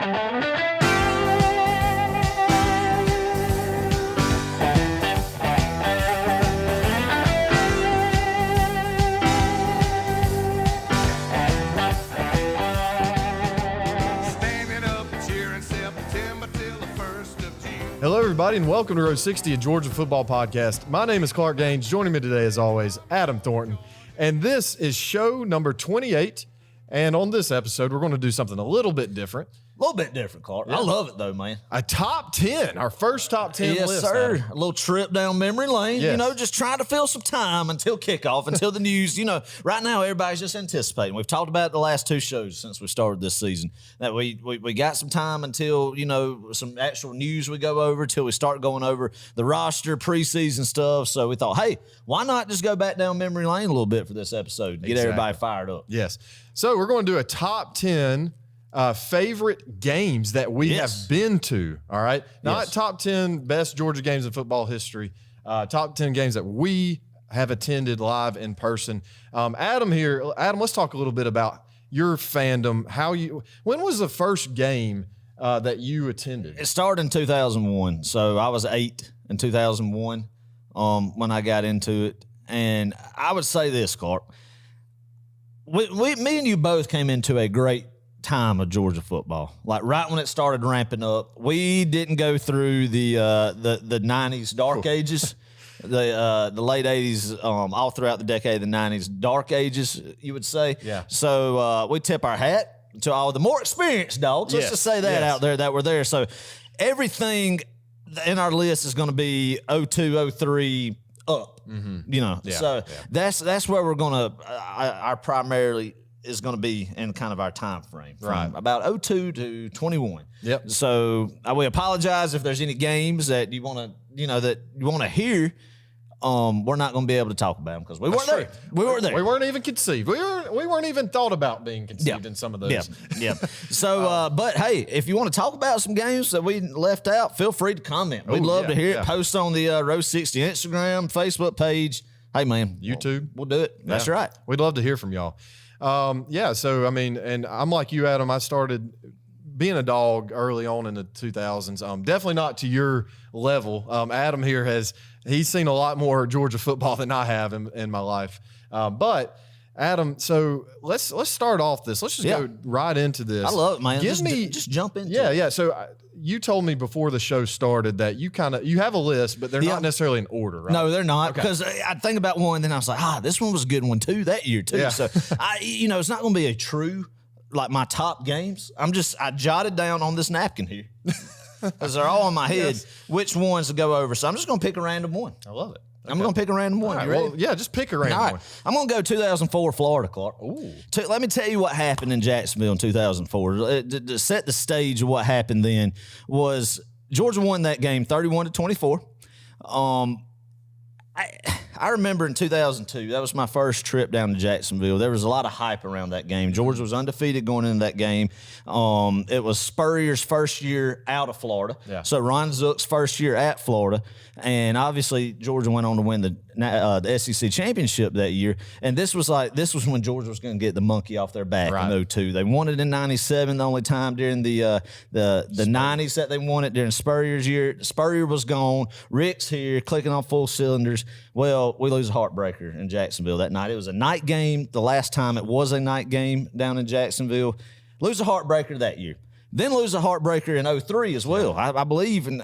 Hello, everybody, and welcome to Row 60, a Georgia football podcast. My name is Clark Gaines. Joining me today, as always, Adam Thornton. And this is show number 28. And on this episode, we're going to do something a little bit different. A little bit different, Clark. Yeah. I love it, though, man. A top 10, our first top 10 yes, list. Yes, sir. Adam. A little trip down memory lane, yes. Just trying to fill some time until kickoff, until the news. Right now, everybody's just anticipating. We've talked about it the last two shows since we started this season, that we got some time until, some actual news we go over, till we start going over the roster, preseason stuff. So we thought, hey, why not just go back down memory lane a little bit for this episode, get everybody fired up. Yes. So we're going to do a top 10 favorite games that we have been to, all right? Not top 10 best Georgia games in football history, top 10 games that we have attended live in person. Adam, let's talk a little bit about your fandom. When was the first game that you attended? It started in 2001, so I was 8 in 2001 when I got into it. And I would say this, Clark, me and you both came into a great time of Georgia football. Like right when it started ramping up, we didn't go through the 90s dark ages, the late 80s, all throughout the decade of the 90s dark ages, you would say. Yeah. So we tip our hat to all the more experienced dogs. Let's just say that out there that were there. So everything in our list is going to be 02, 03 up. Mm-hmm. That's where we're going to our primarily is going to be in kind of our time frame from about 02 to 21. Yep. So we apologize if there's any games that you want to hear. We're not going to be able to talk about them because we weren't there. We weren't there. We weren't even conceived. We weren't even thought about being conceived in some of those. Yeah. So, but hey, if you want to talk about some games that we left out, feel free to comment. We'd love to hear it. Post on the Row 60 Instagram, Facebook page. Hey, man. YouTube. We'll do it. That's right. We'd love to hear from y'all. So, I mean, and I'm like you, Adam. I started being a dog early on in the 2000s. Definitely not to your level. Adam here he's seen a lot more Georgia football than I have in my life. But Adam, so let's start off this. Let's just go right into this. I love it, man. Just jump into it. Yeah. So you told me before the show started that you have a list, but they're not necessarily in order, right? No, they're not. Because I think about one, and then I was like, this one was a good one too that year too. Yeah. So it's not going to be a true like my top games. I jotted down on this napkin here because they're all in my head which ones to go over. So I'm just going to pick a random one. I love it. Okay. I'm going to pick a random one. Right, you ready? Well, just pick a random one. I'm going to go 2004 Florida, Clark. Ooh. Let me tell you what happened in Jacksonville in 2004. To set the stage of what happened then was Georgia won that game 31-24. I remember in 2002, that was my first trip down to Jacksonville. There was a lot of hype around that game. Georgia was undefeated going into that game. It was Spurrier's first year out of Florida. Yeah. So Ron Zook's first year at Florida. And obviously, Georgia went on to win the SEC championship that year. And this was when Georgia was going to get the monkey off their back in 02. They won it in 97, the only time during the 90s that they won it during Spurrier's year. Spurrier was gone. Rick's here, clicking on full cylinders. Well, we lose a heartbreaker in Jacksonville that night. It was a night game. The last time it was a night game down in Jacksonville. Lose a heartbreaker that year. Then lose a heartbreaker in 03 as well. I believe we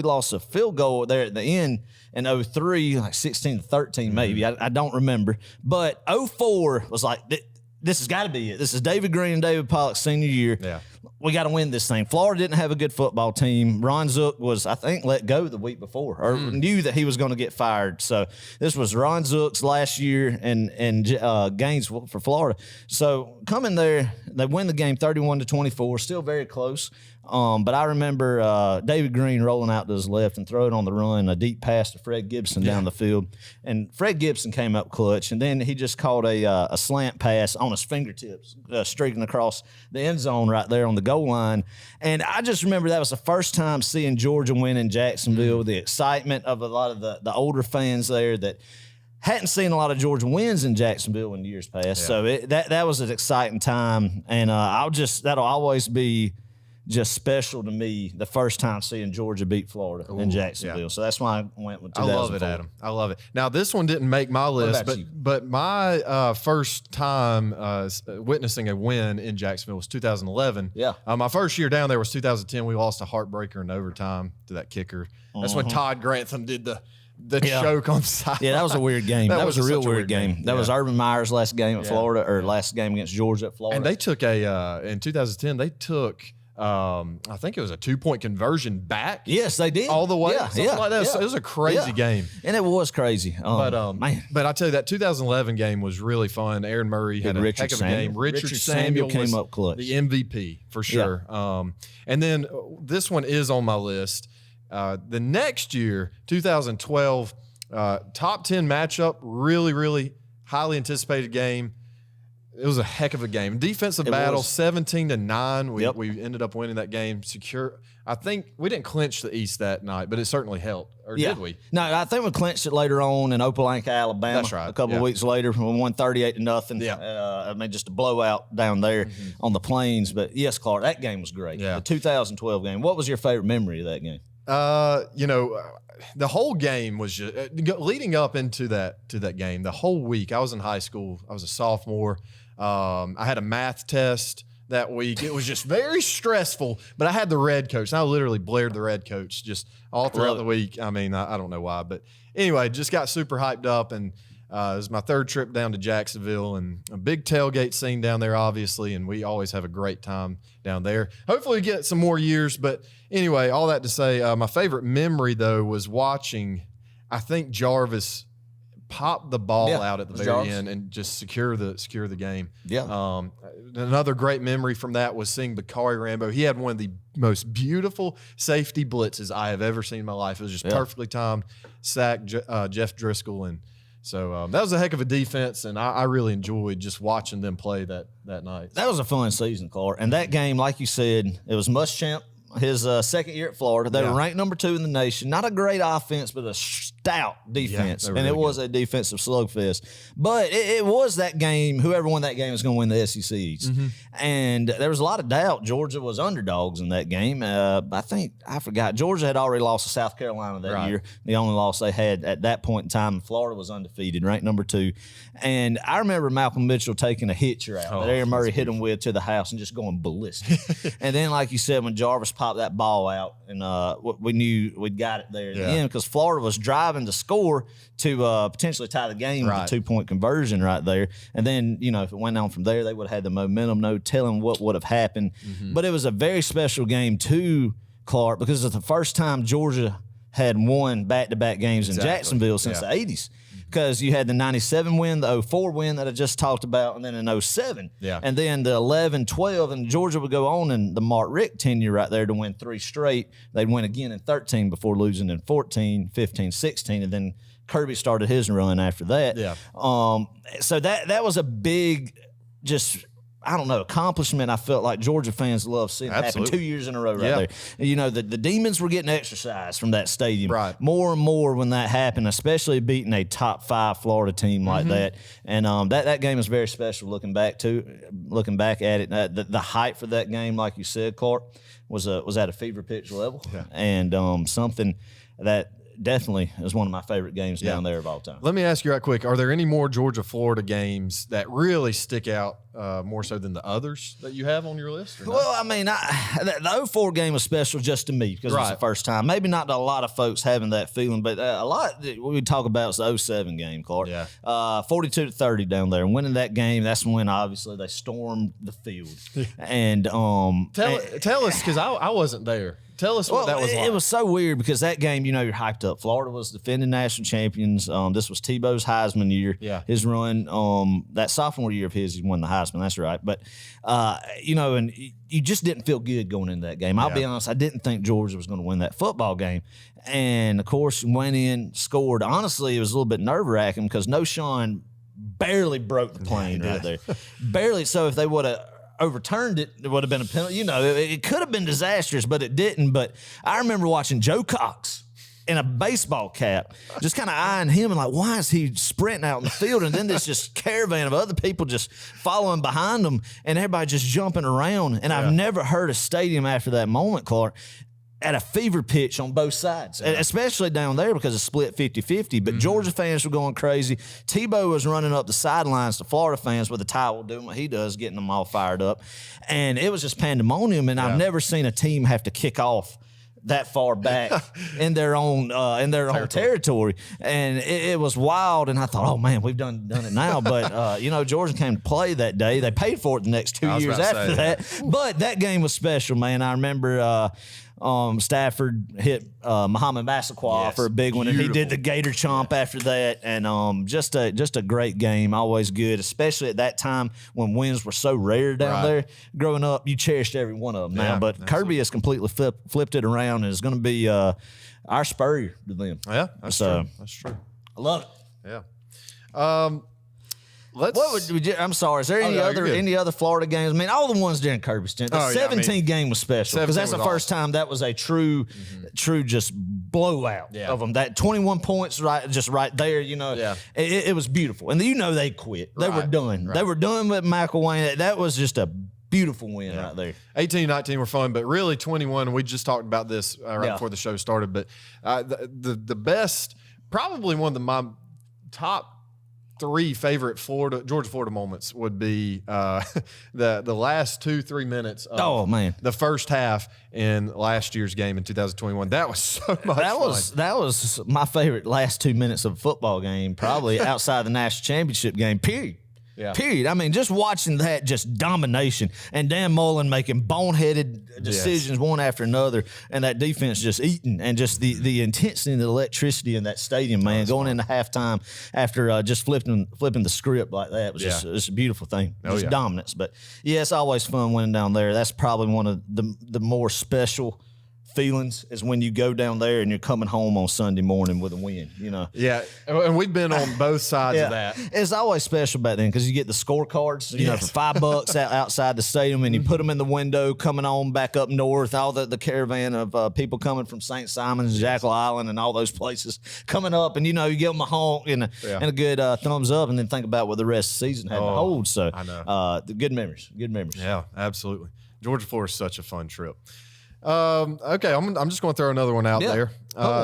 lost a field goal there at the end in 03, like 16-13 maybe. I don't remember. But 04 was like, this has got to be it. This is David Green and David Pollock's senior year. Yeah. We got to win this thing. Florida didn't have a good football team. Ron Zook was, I think, let go the week before or knew that he was going to get fired. So this was Ron Zook's last year in Gainesville for Florida. So coming there, they win the game 31-24, still very close. But I remember David Green rolling out to his left and throwing on the run a deep pass to Fred Gibson down the field. And Fred Gibson came up clutch, and then he just caught a slant pass on his fingertips, streaking across the end zone right there on the goal line. And I just remember that was the first time seeing Georgia win in Jacksonville, the excitement of a lot of the older fans there that hadn't seen a lot of Georgia wins in Jacksonville in years past. Yeah. So that was an exciting time. And that'll always be just special to me the first time seeing Georgia beat Florida in Jacksonville. Yeah. So that's why I went with 2004. I love it, Adam. I love it. Now, this one didn't make my list, but my first time witnessing a win in Jacksonville was 2011. Yeah. My first year down there was 2010. We lost a heartbreaker in overtime to that kicker. That's when Todd Grantham did the choke on the side. Yeah, that was a weird game. That was a real weird game. That was Urban Meyer's last game at Florida, or last game against Georgia at Florida. And they took in 2010, they took, I think it was a 2-point conversion back. Yes, they did. All the way. Something like that. So it was a crazy game. And it was crazy. Man. But I tell you, that 2011 game was really fun. Aaron Murray had a heck of a game. Richard Samuel came up clutch. The MVP for sure. Yeah. And then this one is on my list. The next year, 2012, top 10 matchup, really, really highly anticipated game. It was a heck of a game. Defensive battle, 17-9. We ended up winning that game. Secure. I think we didn't clinch the East that night, but it certainly helped. Or did we? No, I think we clinched it later on in Opelika, Alabama. That's right. A couple of weeks later, we won 38-0. Yeah. I mean, just a blowout down there on the plains. But yes, Clark, that game was great. Yeah. The 2012 game. What was your favorite memory of that game? The whole game was just leading up into that game. The whole week, I was in high school. I was a sophomore. I had a math test that week. It was just very stressful, but I had the red coach. I literally blared the red coach just all throughout the week. I mean, I don't know why, but anyway, just got super hyped up, and it was my third trip down to Jacksonville, and a big tailgate scene down there, obviously, and we always have a great time down there. Hopefully we get some more years, but anyway, all that to say, my favorite memory, though, was watching, I think, Jarvis pop the ball out at the very end and just secure the game. Yeah. Another great memory from that was seeing Bakari Rambo. He had one of the most beautiful safety blitzes I have ever seen in my life. It was just perfectly timed. Sack Jeff Driscoll, and so that was a heck of a defense, and I really enjoyed just watching them play that night. That was a fun season, Clark. And that game, like you said, it was Muschamp, his second year at Florida. They were ranked number 2 in the nation. Not a great offense, but a stout defense. Really and it was a defensive slugfest. But it was that game. Whoever won that game was going to win the SEC East. And there was a lot of doubt. Georgia was underdogs in that game. I forgot. Georgia had already lost to South Carolina that year. The only loss they had at that point in time. Florida was undefeated, ranked number 2. And I remember Malcolm Mitchell taking a hitcher out that Aaron Murray hit him with to the house and just going ballistic. And then, like you said, when Jarvis popped that ball out, and we knew we'd got it there at the end, because Florida was driving to score to potentially tie the game with a 2-point conversion right there. And then, if it went on from there, they would have had the momentum. No telling what would have happened. But it was a very special game too, Clark, because it's the first time Georgia had won back-to-back games in Jacksonville since the 80s. Because you had the 97 win, the 04 win that I just talked about, and then in 07. Yeah. And then the 11, 12, and Georgia would go on in the Mark Richt tenure right there to win 3 straight. They'd win again in 13 before losing in 14, 15, 16, and then Kirby started his run after that. Yeah. So that was a big, just, I don't know, accomplishment I felt like Georgia fans love seeing happen 2 years in a row right there. The demons were getting exercised from that stadium more and more when that happened, especially beating a top 5 Florida team like that. And that game is very special looking back at it. The hype for that game, like you said, Clark, was at a fever pitch level, and something that definitely is one of my favorite games down there of all time. Let me ask you right quick, are there any more Georgia-Florida games that really stick out more so than the others that you have on your list? Well, I mean, the 04 game was special just to me because it was the first time. Maybe not to a lot of folks having that feeling, but a lot what we talk about is the 07 game, Clark. 42-30 down there. And winning that game, that's when obviously they stormed the field. And tell us, because I wasn't there. Tell us what that was like. It was so weird because that game, you're hyped up. Florida was defending national champions. This was Tebow's Heisman year. Yeah. His run, that sophomore year of his, he won the Heisman. That's right. But, and you just didn't feel good going into that game. I'll be honest, I didn't think Georgia was going to win that football game. And, of course, went in, scored. Honestly, it was a little bit nerve-wracking because Sean barely broke the plane right there. Barely. So if they would have overturned it, it would have been a penalty. It could have been disastrous, but it didn't. But I remember watching Joe Cox in a baseball cap, just kind of eyeing him and like, why is he sprinting out in the field? And then there's just caravan of other people just following behind him and everybody just jumping around. And I've never heard a stadium after that moment, Clark, at a fever pitch on both sides, especially down there because it's split 50-50. But Georgia fans were going crazy. Tebow was running up the sidelines to Florida fans with a towel doing what he does, getting them all fired up. And it was just pandemonium, and I've never seen a team have to kick off that far back in their own territory. And it was wild, and I thought, oh, man, we've done it now. But, Georgia came to play that day. They paid for it the next 2 years after that. But that game was special, man. I remember Stafford hit Muhammad Massaquoi for a big one, and he did the Gator Chomp after that, and just a great game, always good, especially at that time when wins were so rare down there. Growing up, you cherished every one of them now, but absolutely. Kirby has completely flipped it around, and is going to be our Spurrier to them. Yeah, that's true. That's true. I love it. Yeah. I'm sorry. Is there any other Florida games? I mean, all the ones during Kirby's stint. The 17 game was special because that's the first time that was a true just blowout of them. That 21 points right there. It was beautiful, and they quit. They were done. They were done with McElwain. That was just a beautiful win right there. 18, 19 were fun, but really 21. We just talked about this before the show started. But the best, probably one of my top 3 favorite Georgia-Florida moments would be the last 2-3 minutes of the first half in last year's game in 2021. That was so much fun. That was my favorite last 2 minutes of a football game, probably outside the national championship game, period. Yeah. Period. I mean, just watching that just domination and Dan Mullen making boneheaded decisions one after another, and that defense just eating, and just the intensity and the electricity in that stadium, man, going into halftime after just flipping the script like that was just a beautiful thing. Just dominance. But it's always fun winning down there. That's probably one of the more special feelings is when you go down there and you're coming home on Sunday morning with a win, Yeah, and we've been on both sides of that. It's always special back then because you get the scorecards, for $5 outside the stadium, and you put them in the window coming on back up north, all the caravan of people coming from St. Simon's, Jackal Island, and all those places coming up, and you give them a honk and a good thumbs up, and then think about what the rest of the season had to hold. So I know. Good memories. Yeah, absolutely. Georgia-Florida is such a fun trip. Okay, I'm just going to throw another one out there.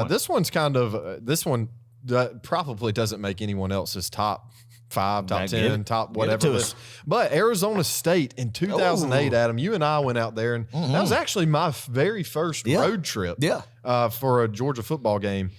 This one's this one probably doesn't make anyone else's top 5, top 10, top whatever list. But Arizona State in 2008, Adam, you and I went out there, and that was actually my very first road trip for a Georgia football game.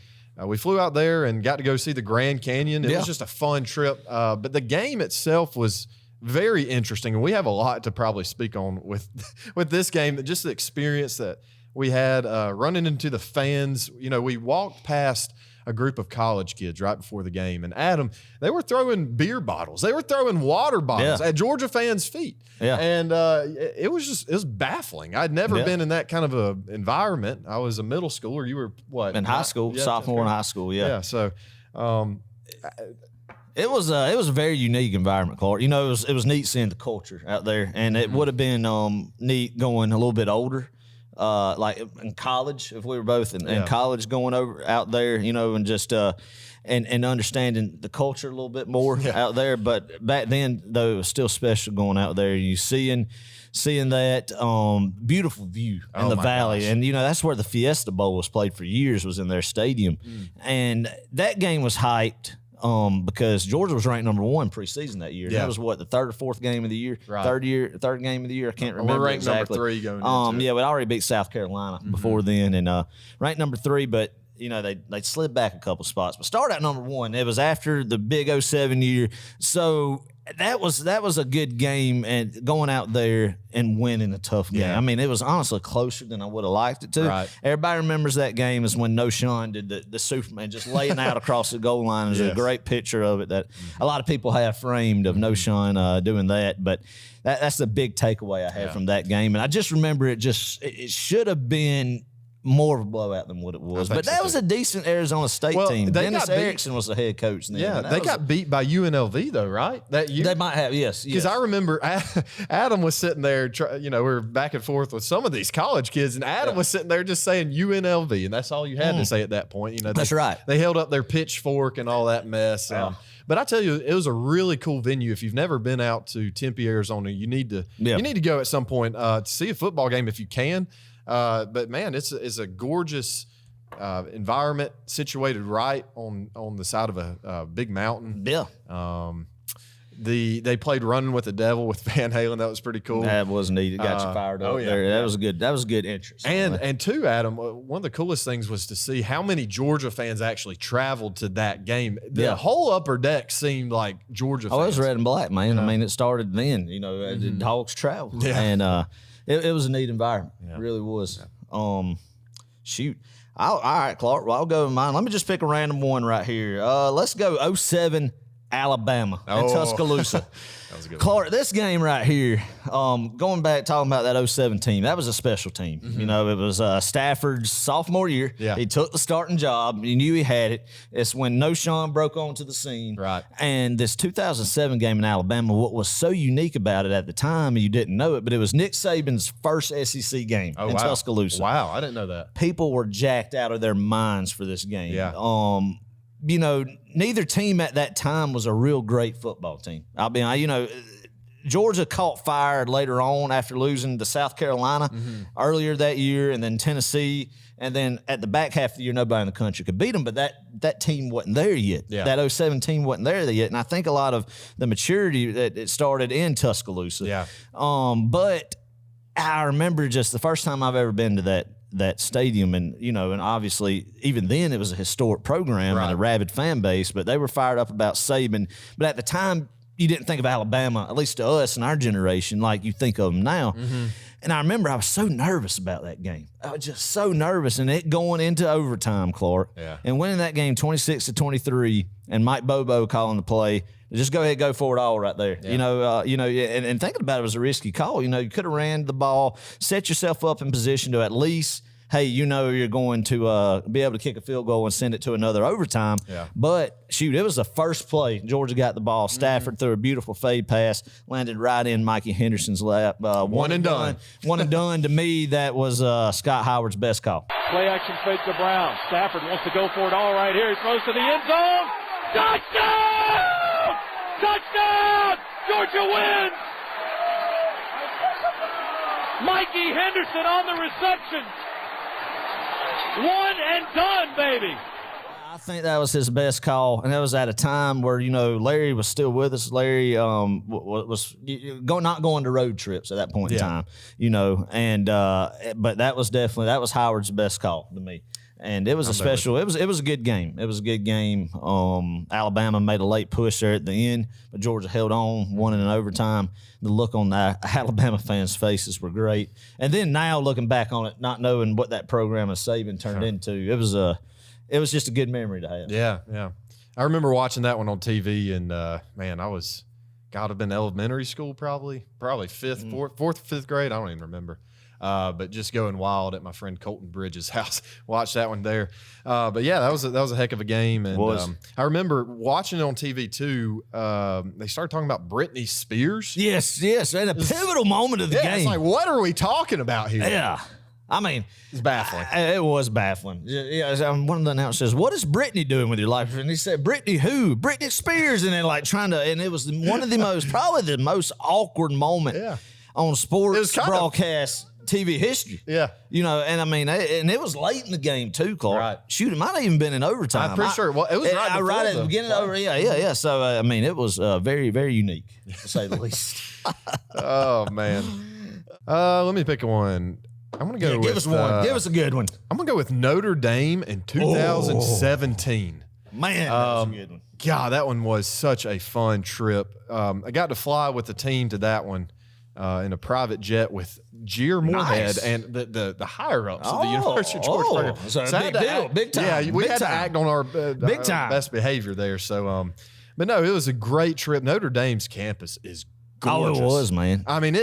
We flew out there and got to go see the Grand Canyon. It was just a fun trip. But the game itself was very interesting, and we have a lot to probably speak on with this game. Just the experience that we had running into the fans. We walked past a group of college kids right before the game, and Adam, they were throwing beer bottles, they were throwing water bottles at Georgia fans' feet, and it was baffling. I'd never been in that kind of a environment. I was a middle schooler. You were what, in high school, sophomore in high school? So. It was a very unique environment, Clark. It was neat seeing the culture out there, and it would have been neat going a little bit older, like in college, if we were both in college, going out there, and just and understanding the culture a little bit more out there. But back then, though, it was still special going out there. You seeing that beautiful view in the valley. Gosh. And, that's where the Fiesta Bowl was played for years, was in their stadium. And that game was hyped. Because Georgia was ranked number 1 preseason that year. That was what, the 3rd or 4th game of the year? Right. Third game of the year. I can't remember. We're ranked exactly. number 3 going into it. We'd already beat South Carolina before then, and ranked number 3, but they slid back a couple spots. But started at number 1. It was after the big 07 year. So that was a good game, and going out there and winning a tough game. I mean, it was honestly closer than I would have liked it to. Right. Everybody remembers that game is when No Sean did the Superman just laying out across the goal line. There's a great picture of it that a lot of people have framed of No Sean doing that. But that's the big takeaway I had from that game. And I just remember it should have been more of a blowout than what it was. But that was a decent Arizona State team. Dennis Erickson was the head coach then. Yeah, they got beat by UNLV, though, right? That year? They might have, yes. Because I remember Adam was sitting there, we're back and forth with some of these college kids, and Adam was sitting there just saying UNLV, and that's all you had to say at that point. That's right. They held up their pitchfork and all that mess. But I tell you, it was a really cool venue. If you've never been out to Tempe, Arizona, you need to go at some point to see a football game if you can. But man, it's a gorgeous environment situated right on the side of a big mountain. Yeah. They played Runnin with the Devil with Van Halen. That was pretty cool. That was neat. It got you fired up there. That was good. That was good interest. And too, Adam, one of the coolest things was to see how many Georgia fans actually traveled to that game. The whole upper deck seemed like Georgia fans. Oh, it was red and black, man. I mean, it started then. The Dawgs traveled. Yeah. And it was a neat environment. It really was. Shoot. All right, Clark. Well, I'll go with mine. Let me just pick a random one right here. Let's go 07 Alabama and Tuscaloosa. That was a good Clark, this game right here, going back talking about that 07 team, that was a special team. It was Stafford's sophomore year. Yeah. He took the starting job. He knew he had it. It's when No Sean broke onto the scene. Right. And this 2007 game in Alabama, what was so unique about it at the time, and you didn't know it, but it was Nick Saban's first SEC game in Tuscaloosa. Wow, I didn't know that. People were jacked out of their minds for this game. Yeah. Neither team at that time was a real great football team. Georgia caught fire later on after losing to South Carolina earlier that year, and then Tennessee, and then at the back half of the year, nobody in the country could beat them. But that team wasn't there yet. Yeah. That 07 team wasn't there yet, and I think a lot of the maturity that it started in Tuscaloosa. Yeah. But I remember just the first time I've ever been to that stadium, and obviously even then it was a historic program and a rabid fan base, but they were fired up about Saban. But at the time, you didn't think of Alabama, at least to us in our generation, like you think of them now. And I remember I was so nervous about that game. I was just so nervous, and it going into overtime, Clark. Yeah. And winning that game 26-23, and Mike Bobo calling the play. Just go ahead, go for it all right there. Yeah. And thinking about it was a risky call. You could have ran the ball, set yourself up in position to at least, hey, you're going to be able to kick a field goal and send it to another overtime. Yeah. But, shoot, it was the first play. Georgia got the ball. Stafford threw a beautiful fade pass, landed right in Mikey Henderson's lap. One and done. One and done. To me, that was Scott Howard's best call. Play action fake to Brown. Stafford wants to go for it all right here. He throws to the end zone. Touchdown! Touchdown! Georgia wins! Mikey Henderson on the reception. One and done, baby. I think that was his best call, and that was at a time where Larry was still with us. Larry was not going to road trips at that point in time, but that was Howard's best call to me. And it was it was a good game. It was a good game. Alabama made a late push there at the end, but Georgia held on, won in an overtime. The look on the Alabama fans' faces were great. And then now looking back on it, not knowing what that program of Saban turned into, it was just a good memory to have. Yeah. I remember watching that one on TV, and man, I was have been elementary school probably fourth, fifth grade. I don't even remember. But just going wild at my friend Colton Bridges' house. Watched that one there. But yeah, that was a heck of a game. And I remember watching it on TV too. They started talking about Britney Spears. Yes, and a pivotal moment of the game. It's like, what are we talking about here? Yeah. I mean, it's baffling. It was baffling. Yeah, one of the announcers says, "What is Britney doing with your life?" And he said, "Britney who? Britney Spears." And then and it was one of the probably the most awkward moment on sports broadcast TV history. Yeah. And I mean, and it was late in the game too, Clark. Right. Shoot, it might have even been in overtime. I'm pretty sure. Well, it was right at the beginning over. Yeah. So, I mean, it was very, very unique, to say the least. Oh, man. Let me pick one. I'm going to go with... Give us one. Give us a good one. I'm going to go with Notre Dame in 2017. Man, that was a good one. God, that one was such a fun trip. I got to fly with the team to that one. In a private jet with Jeer Moorhead and the higher ups of the University of Georgia program. So big deal, big time. Yeah, we had to act on our best behavior there. So, but no, it was a great trip. Notre Dame's campus is gorgeous. Oh, it was, man. I mean,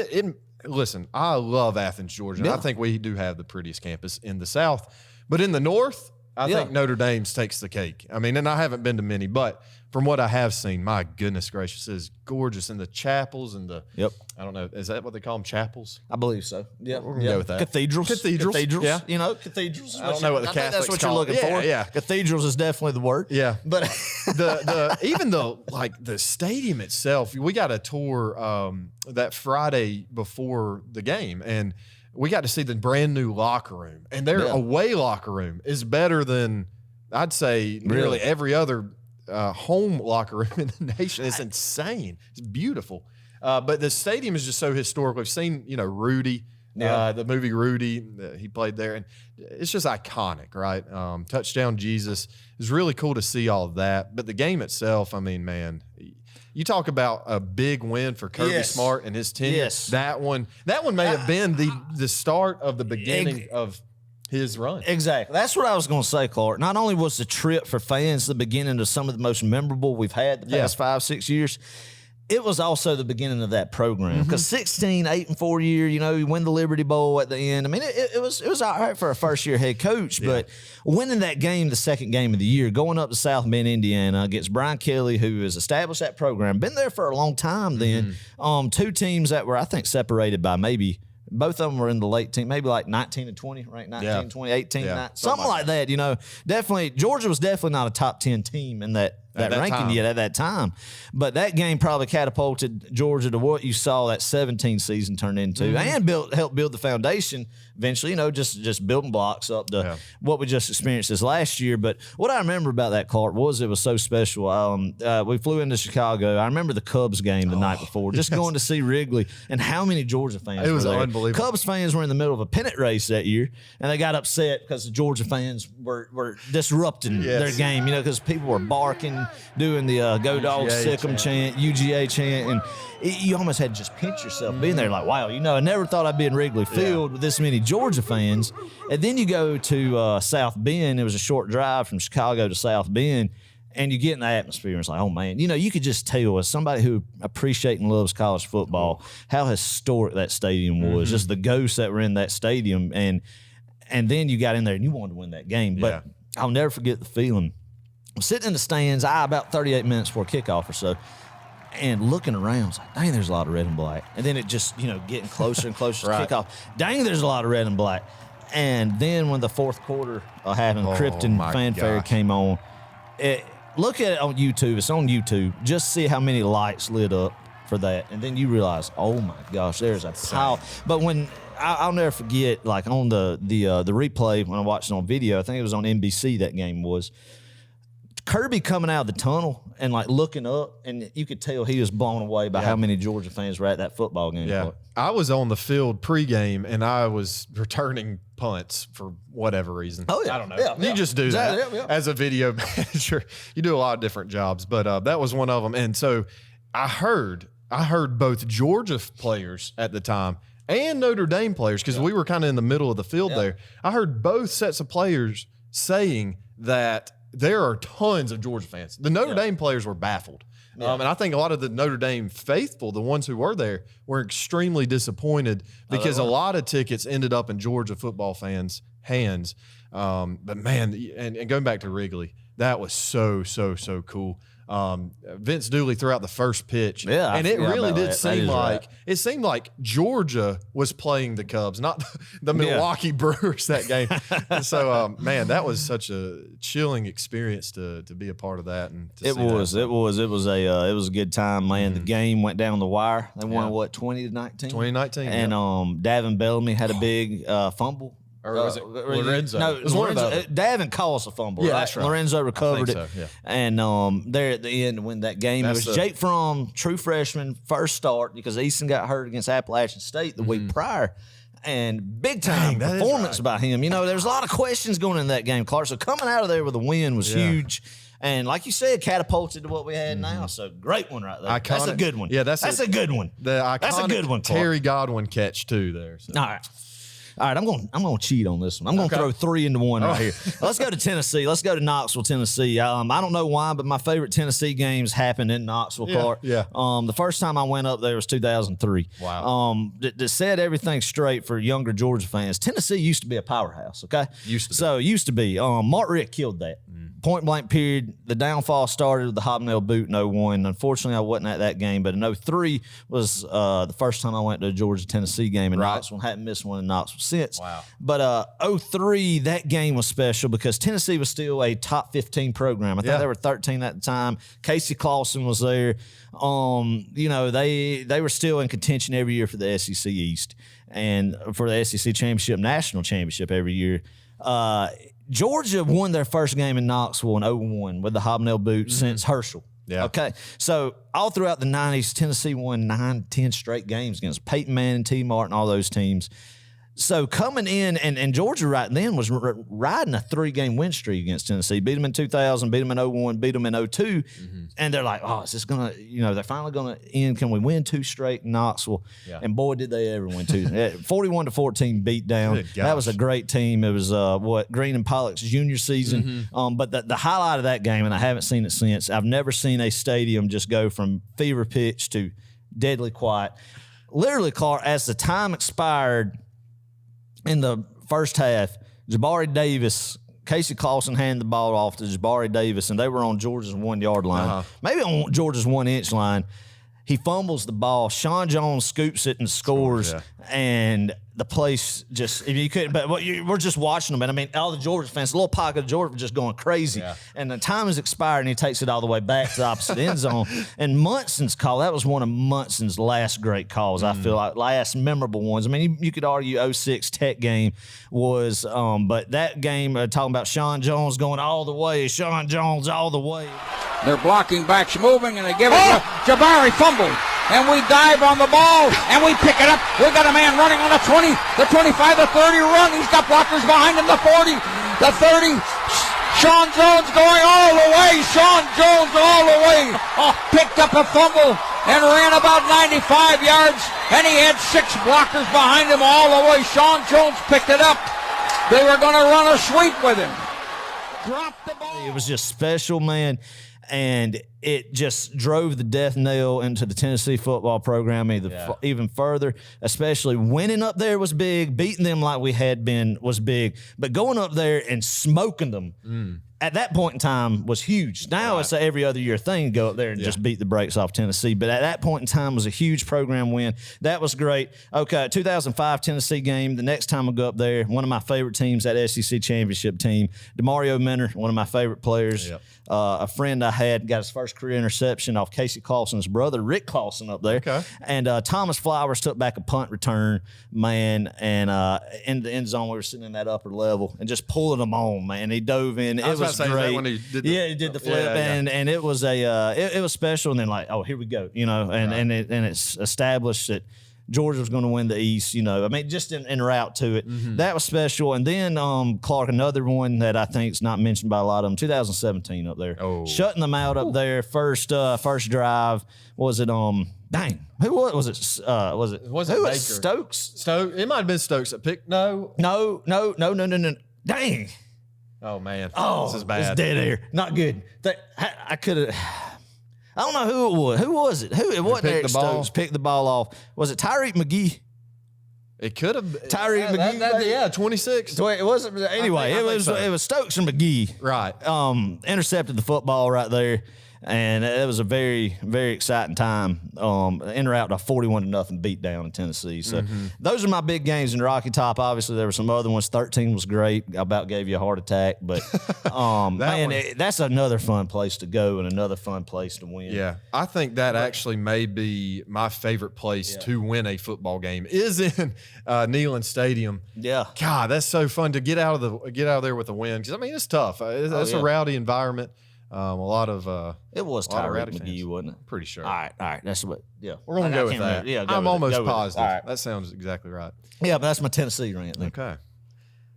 listen, I love Athens, Georgia. Yeah. I think we do have the prettiest campus in the South. But in the North, I think Notre Dame's takes the cake. I mean, and I haven't been to many, but from what I have seen, my goodness gracious, it is gorgeous. And the chapels and the, I don't know, is that what they call them, chapels? I believe so. Yeah. We're going to go with that. Cathedrals. Yeah. You know, cathedrals. I don't know what the Catholics that's what call you're looking for. Yeah. Cathedrals is definitely the word. Yeah. But even the stadium itself, we got a tour that Friday before the game, and we got to see the brand new locker room, and their away locker room is better than I'd say nearly every other home locker room in the nation. It's insane. It's beautiful. But the stadium is just so historic. We've seen, Rudy, the movie Rudy, he played there, and it's just iconic, right? Touchdown Jesus. It's really cool to see all of that. But the game itself, I mean, man, you talk about a big win for Kirby Smart and his tenure. Yes. That one may have been the start of the beginning of his run. Exactly. That's what I was going to say, Clark. Not only was the trip for fans the beginning of some of the most memorable we've had the past 5-6 years, it was also the beginning of that program. Because 8-4 year, you win the Liberty Bowl at the end. I mean, it was all right for a first-year head coach, but winning that game, the second game of the year, going up to South Bend, Indiana, against Brian Kelly, who has established that program, been there for a long time then. Two teams that were, I think, separated by maybe – both of them were in the late team, maybe like 19 and 20, right? 19, 20, 18, 19, something like that. Definitely, Georgia was definitely not a top 10 team in that ranking yet at that time. But that game probably catapulted Georgia to what you saw that 17 season turn into, and helped build the foundation eventually, just building blocks up to what we just experienced this last year. But what I remember about that, Clark, was it was so special. We flew into Chicago. I remember the Cubs game the night before, just going to see Wrigley, and how many Georgia fans It was were there. unbelievable. Cubs fans were in the middle of a pennant race that year, and they got upset because the Georgia fans were disrupting their game, because people were barking, doing the Go Dogs, Sick 'em chant, UGA chant, and you almost had to just pinch yourself being there like, wow, I never thought I'd be in Wrigley Field with this many Georgia fans. And then you go to South Bend. It was a short drive from Chicago to South Bend, and you get in the atmosphere, and it's like, oh, man. You could just tell, as somebody who appreciates and loves college football, how historic that stadium was, just the ghosts that were in that stadium. And then you got in there, and you wanted to win that game. But I'll never forget the feeling. I'm sitting in the stands, about 38 minutes before kickoff or so, and looking around, it's like, dang, there's a lot of red and black. And then it just, getting closer and closer to kickoff. Dang, there's a lot of red and black. And then when the fourth quarter happened, Krypton fanfare came on. Look at it on YouTube. It's on YouTube. Just see how many lights lit up for that. And then you realize, oh, my gosh, there's a pile. But when I'll never forget, like on the replay when I watched it on video, I think it was on NBC that game was, Kirby coming out of the tunnel and like looking up, and you could tell he was blown away by how many Georgia fans were at that football game. Yeah, I was on the field pregame, and I was returning punts for whatever reason. Oh yeah, I don't know. You just do that as a video manager. You do a lot of different jobs, but that was one of them. And so I heard both Georgia players at the time and Notre Dame players, because we were kind of in the middle of the field there. I heard both sets of players saying that there are tons of Georgia fans. The Notre Dame players were baffled. And I think a lot of the Notre Dame faithful, the ones who were there, were extremely disappointed because a lot of tickets ended up in Georgia football fans' hands. But, man, and going back to Wrigley, that was so, so, so cool. Vince Dooley threw out the first pitch, and it really did seem like it seemed like Georgia was playing the Cubs, not the Milwaukee Brewers that game. And so, man, that was such a chilling experience to be a part of that. And to it was a good time, man. The game went down the wire. They won 20-19, 2019, and Davin Bellamy had a big fumble. Or was it Lorenzo? No, it was Lorenzo. Davin caused a fumble. Yeah, that's right. Lorenzo recovered it. So, and there at the end to win that game, it was Jake Fromm, true freshman, first start, because Easton got hurt against Appalachian State the week prior. And big time performance by him. There's a lot of questions going in that game, Clark. So coming out of there with a win was huge. And like you said, catapulted to what we had now. So great one right there. That's a good one. Yeah, that's a good one. That's a good one. Clark. Terry Godwin catch too there. So. All right. All right, I'm going to cheat on this one. I'm going to throw 3 into 1 right here. Let's go to Tennessee. Let's go to Knoxville, Tennessee. I don't know why, but my favorite Tennessee games happened in Knoxville, Clark. Yeah. The first time I went up there was 2003. Wow. That set everything straight for younger Georgia fans. Tennessee used to be a powerhouse, okay? Used to be. Mark Richt killed that. Point blank period. The downfall started with the hobnail boot in 01. Unfortunately, I wasn't at that game, but in 03 was the first time I went to a Georgia-Tennessee game in Knoxville. Hadn't missed one in Knoxville since. Wow. But 03, that game was special because Tennessee was still a top 15 program. I think they were 13 at the time. Casey Clausen was there. They were still in contention every year for the SEC East and for the SEC Championship, National Championship every year. Georgia won their first game in Knoxville in 01 with the hobnail boot since Herschel. Yeah. Okay. So all throughout the 90s, Tennessee won 9-10 straight games against Peyton Manning, T. Martin, all those teams. So coming in, and Georgia right then was riding a 3-game win streak against Tennessee. Beat them in 2000, beat them in 01, beat them in 02. And they're like, is this going to, they're finally going to end. Can we win 2 straight in Knoxville? Yeah. And boy, did they ever win 2. 41-14 beatdown. That was a great team. It was Green and Pollock's junior season. But the highlight of that game, and I haven't seen it since, I've never seen a stadium just go from fever pitch to deadly quiet. Literally, Clark, as the time expired, in the first half, Jabari Davis, Casey Clausen handed the ball off to Jabari Davis, and they were on Georgia's 1-yard line, maybe on Georgia's 1-inch line. He fumbles the ball. Sean Jones scoops it and scores, and the place just, you couldn't, but we're just watching them. And I mean, all the Georgia fans, the little pocket of Georgia were just going crazy. Yeah. And the time has expired, and he takes it all the way back to the opposite end zone. And Munson's call, that was one of Munson's last great calls, I feel like, last memorable ones. I mean, you could argue 06 Tech game was, but that game, talking about Sean Jones going all the way, Sean Jones all the way. They're blocking backs moving, and they give it to Jabari fumbled. And we dive on the ball, and we pick it up. We got a man running on the 20, the 25, the 30 run. He's got blockers behind him, the 40, the 30. Sean Jones going all the way. Sean Jones all the way. Picked up a fumble and ran about 95 yards, and he had 6 blockers behind him all the way. Sean Jones picked it up. They were going to run a sweep with him. Dropped the ball. It was just special, man. And it just drove the death nail into the Tennessee football program even further, especially winning up there was big. Beating them like we had been was big. But going up there and smoking them at that point in time was huge. Now it's an every other year thing to go up there and just beat the brakes off Tennessee. But at that point in time was a huge program win. That was great. Okay, 2005 Tennessee game. The next time I go up there, one of my favorite teams, that SEC championship team, DeMario Minter, one of my favorite players. Yep. A friend I had got his first career interception off Casey Clausen's brother, Rick Clausen, up there. Okay. And Thomas Flowers took back a punt return, man, and in the end zone, we were sitting in that upper level and just pulling them on, man. He dove in. It was great. When he did he did the flip, and it was it was special. And then here we go, and it's established that Georgia was going to win the East, I mean, just in route to it. That was special. And then, Clark, another one that I think is not mentioned by a lot of them, 2017 up there. Shutting them out up there, first drive. Was it, dang, who was it? Was it Baker? Stokes? It might have been Stokes that picked. No. Dang. Oh, man. This is bad. It's dead air. Not good. I could have... I don't know who it was. Who was it? It wasn't Eric Stokes. Picked the ball off. Was it Tyreek McGee? It could have. Tyreek McGee. 26. It wasn't. Anyway, it was Stokes and McGee. Right. Intercepted the football right there. And it was a very, very exciting time. En route to 41-0 beatdown in Tennessee. So those are my big games in the Rocky Top. Obviously, there were some other ones. 13 was great. I about gave you a heart attack. But, that's another fun place to go and another fun place to win. Yeah. I think that actually may be my favorite place to win a football game is in Neyland Stadium. Yeah. God, that's so fun to get out of there with a win. Because, I mean, it's tough. It's a rowdy environment. A lot of it was Tyreek McGee, wasn't it? Pretty sure. All right. That's what. Yeah, we're gonna go with that. Remember. Yeah, I'm almost positive. That sounds exactly right. Yeah, but that's my Tennessee rant. Okay.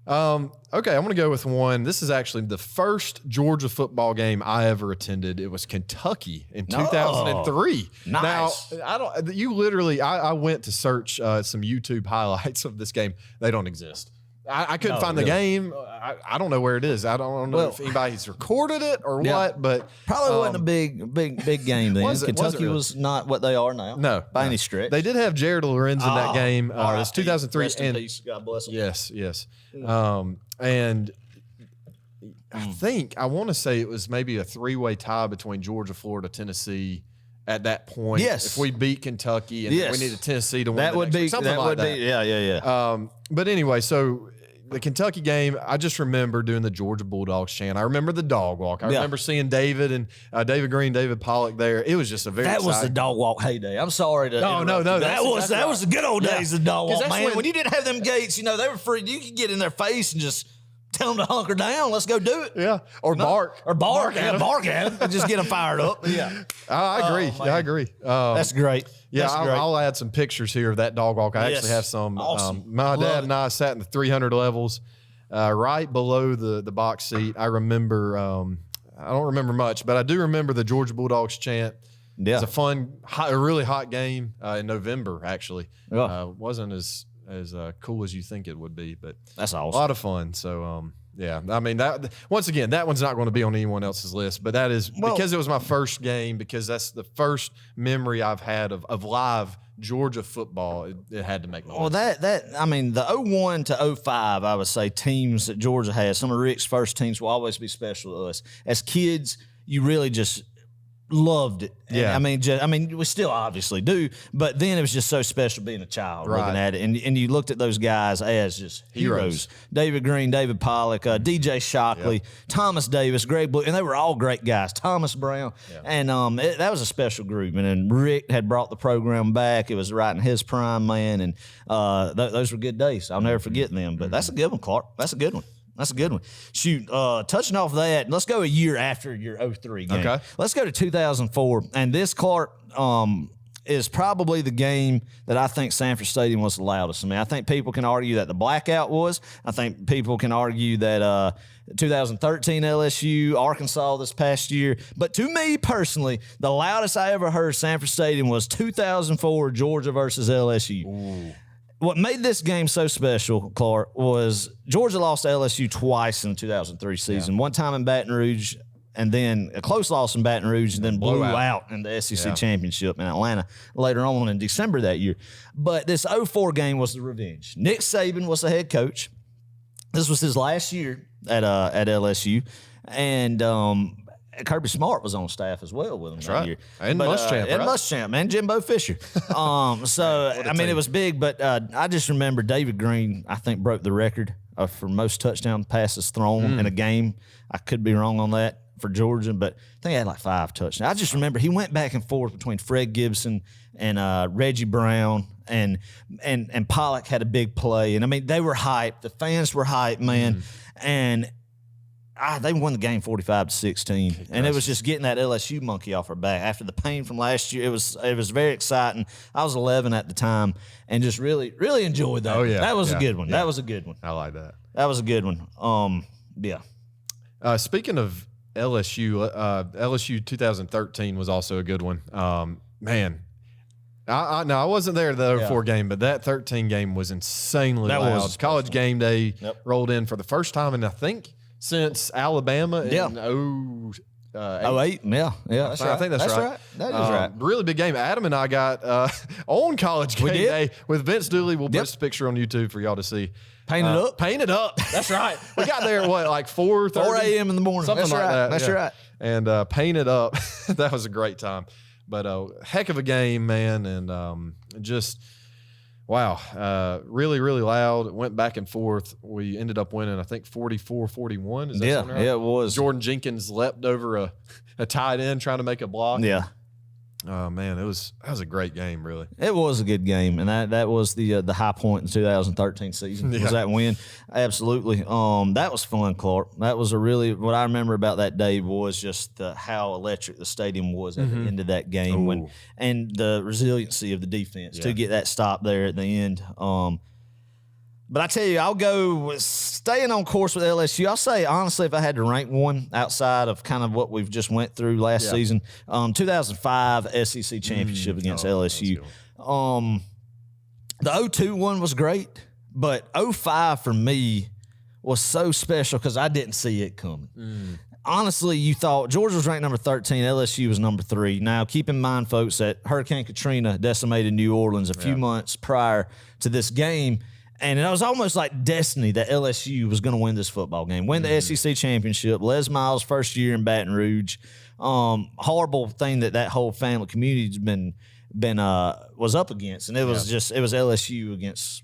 Okay, I'm going to go with one. This is actually the first Georgia football game I ever attended. It was Kentucky in 2003. Nice. Now, I went to search some YouTube highlights of this game. They don't exist. I couldn't find the game. I don't know where it is. I don't know if anybody's recorded it or what, but probably wasn't a big game then. Kentucky was not what they are now. No, by any stretch. They did have Jared Lorenz in that game. It was 2003. Rest in peace. God bless him. Yes. And I want to say it was maybe a 3-way tie between Georgia, Florida, Tennessee. At that point, if we beat Kentucky and we needed Tennessee to win, that would be something like that. Yeah. But anyway, so the Kentucky game, I just remember doing the Georgia Bulldogs chant. I remember the dog walk. I remember seeing David and David Green, David Pollock there. It was just a very was the dog walk heyday. I'm sorry to no. That was the good old days of dog walk, man. When you didn't have them gates, they were free. You could get in their face and just tell them to hunker down. Let's go do it. Yeah. Or bark. Bark at them. And just get them fired up. Yeah. I agree. I agree. That's great. Yeah, I'll add some pictures here of that dog walk. I actually have some. Awesome. My dad and I sat in the 300 levels right below the box seat. I remember, I don't remember much, but I do remember the Georgia Bulldogs chant. Yeah. It was a fun, a really hot game in November, actually. Yeah. Wasn't as cool as you think it would be, but that's awesome. A lot of fun. So, yeah, I mean, that once again, that one's not going to be on anyone else's list, but that is because it was my first game, because that's the first memory I've had of live Georgia football. It had to make noise. Well, I mean, the 01 to 05, I would say teams that Georgia had, some of Rick's first teams will always be special to us. As kids, you really just loved it. Yeah. I mean, we still obviously do, but then it was just so special being a child looking at it. And you looked at those guys as just heroes. David Green, David Pollock, DJ Shockley, Thomas Davis, Greg Blue, and they were all great guys. Thomas Brown. Yeah. And that was a special group. And then Rick had brought the program back. It was right in his prime, man. And those were good days. I'll never forget them. But that's a good one, Clark. That's a good one. That's a good one. Shoot, touching off that, let's go a year after your 03 game. Okay. Let's go to 2004. And this, Clark, is probably the game that I think Sanford Stadium was the loudest. I mean, I think people can argue that the blackout was. I think people can argue that 2013 LSU, Arkansas this past year. But to me personally, the loudest I ever heard Sanford Stadium was 2004 Georgia versus LSU. Ooh. What made this game so special, Clark, was Georgia lost to LSU twice in the 2003 season. One time in Baton Rouge, and then a close loss in Baton Rouge, and then blew out in the SEC Championship in Atlanta later on in December that year. But this 04 game was the revenge. Nick Saban was the head coach. This was his last year at LSU, and Kirby Smart was on staff as well with him that year. And Muschamp, and Muschamp, man, Jimbo Fisher. It was big, but I just remember David Green, I think, broke the record for most touchdown passes thrown in a game. I could be wrong on that for Georgia, but I think he had like 5 touchdowns. I just remember he went back and forth between Fred Gibson and Reggie Brown, and Pollock had a big play. And, I mean, they were hyped. The fans were hyped, man. And they won the game 45-16, and it was just getting that LSU monkey off our back after the pain from last year. It was very exciting. I was 11 at the time, and just really enjoyed that. Oh yeah, that was a good one. Yeah. That was a good one. I like that. That was a good one. Yeah. Speaking of LSU, LSU 2013 was also a good one. Man. I wasn't there the 04 game, but that 13 game was insanely loud. College game day rolled in for the first time, and I think since Alabama in 08. Yeah, that's right. I think that's right. That is right. Really big game. Adam and I got on College game day with Vince Dooley. We'll post a picture on YouTube for y'all to see. Painted up. That's right. We got there at like 4 a.m. in the morning. Something like that. That's right. And painted up. That was a great time. But heck of a game, man. And just – wow, really, really loud. It went back and forth. We ended up winning, I think, 44-41. Is that right? Yeah, it was. Jordan Jenkins leapt over a tight end trying to make a block. Yeah. Oh, man, that was a great game, really. It was a good game, and that was the high point in the 2013 season. Was that win? Absolutely. That was fun, Clark. That was what I remember about that day was just how electric the stadium was at the end of that game, and the resiliency of the defense to get that stop there at the end. But I tell you, I'll go with staying on course with LSU. I'll say, honestly, if I had to rank one outside of kind of what we've just went through last season, 2005 SEC Championship against LSU. The 0-2 one was great, but 05 for me was so special because I didn't see it coming. Honestly, you thought Georgia was ranked number 13, LSU was number 3. Now, keep in mind, folks, that Hurricane Katrina decimated New Orleans a few months prior to this game, and it was almost like destiny that LSU was going to win this football game, win the SEC championship. Les Miles' first year in Baton Rouge. Horrible thing that whole family community's was up against, and it was it was LSU against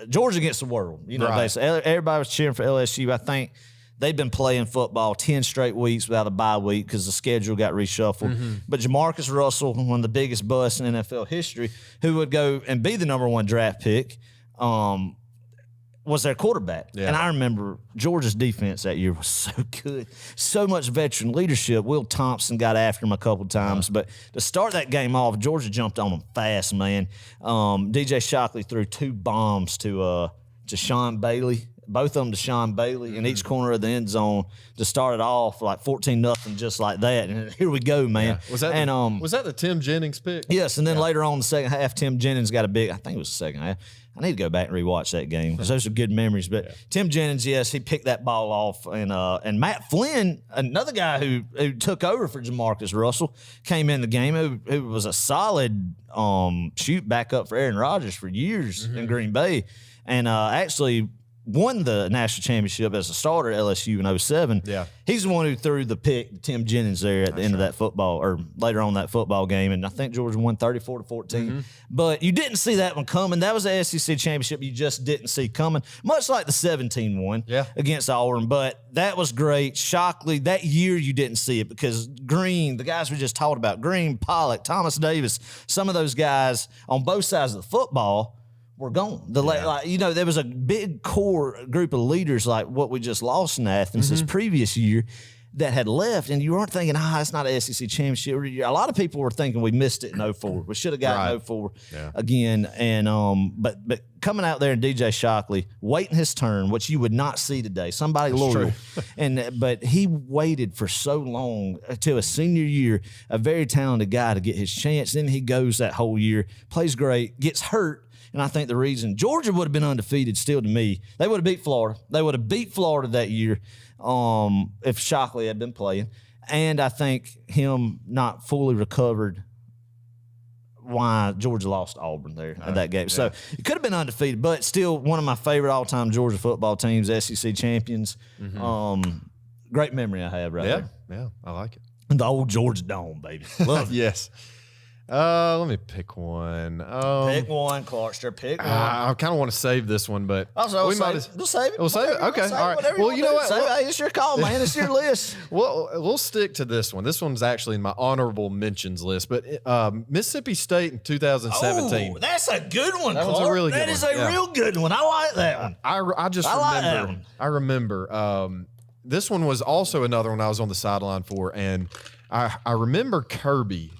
Georgia against the world. You know, basically everybody was cheering for LSU. I think they've been playing football 10 straight weeks without a bye week because the schedule got reshuffled. But Jamarcus Russell, one of the biggest busts in NFL history, who would go and be the number 1 draft pick, was their quarterback. And I remember Georgia's defense that year was so good. So much veteran leadership. Will Thompson got after him a couple times. But to start that game off, Georgia jumped on them fast, man. DJ Shockley threw 2 bombs to Sean Bailey. Both of them to Sean Bailey in each corner of the end zone to start it off like 14-0, just like that. And here we go, man. Was that the Tim Jennings pick? Yes, and then later on in the second half, Tim Jennings got a big, I think it was the second half. I need to go back and rewatch that game because those are good memories. But Tim Jennings, yes, he picked that ball off. And Matt Flynn, another guy who took over for Jamarcus Russell, came in the game, who was a solid shoot backup for Aaron Rodgers for years in Green Bay. And actually won the national championship as a starter at LSU in 07. He's the one who threw the pick to Tim Jennings there at the end of that football, or later on that football game, and I think Georgia won 34-14. But you didn't see that one coming. That was the SEC championship you just didn't see coming, much like the 17 one against Auburn. But that was great. Shockley, that year you didn't see it because Green, the guys we just talked about, Green, Pollock, Thomas Davis, some of those guys on both sides of the football were gone. There was a big core group of leaders like what we just lost in Athens this previous year that had left, and you weren't thinking, it's not an SEC championship. A lot of people were thinking we missed it in 04. We should have gotten 04 again. And but coming out there and DJ Shockley waiting his turn, which you would not see today. Somebody loyal, but he waited for so long till his senior year. A very talented guy to get his chance. Then he goes that whole year, plays great, gets hurt. And I think the reason Georgia would have been undefeated still to me, they would have beat Florida. They would have beat Florida that year if Shockley had been playing. And I think him not fully recovered why Georgia lost Auburn there at that game. So it could have been undefeated, but still one of my favorite all-time Georgia football teams, SEC champions. Great memory I have there. Yeah, I like it. The old Georgia Dome, baby. Love it. Yes. Let me pick one. Pick one, Clarkster. Pick one. I kind of want to save this one, but we'll save it. We'll save it. Okay. All right. Well, you know what? Hey, it's your call, man. It's your list. We'll stick to this one. This one's actually in my honorable mentions list, but Mississippi State in 2017. Oh, that's a good one, That Clark. one's a really good one. That is a real good one. I like that one. I remember. This one was also another one I was on the sideline for, and I remember Kirby.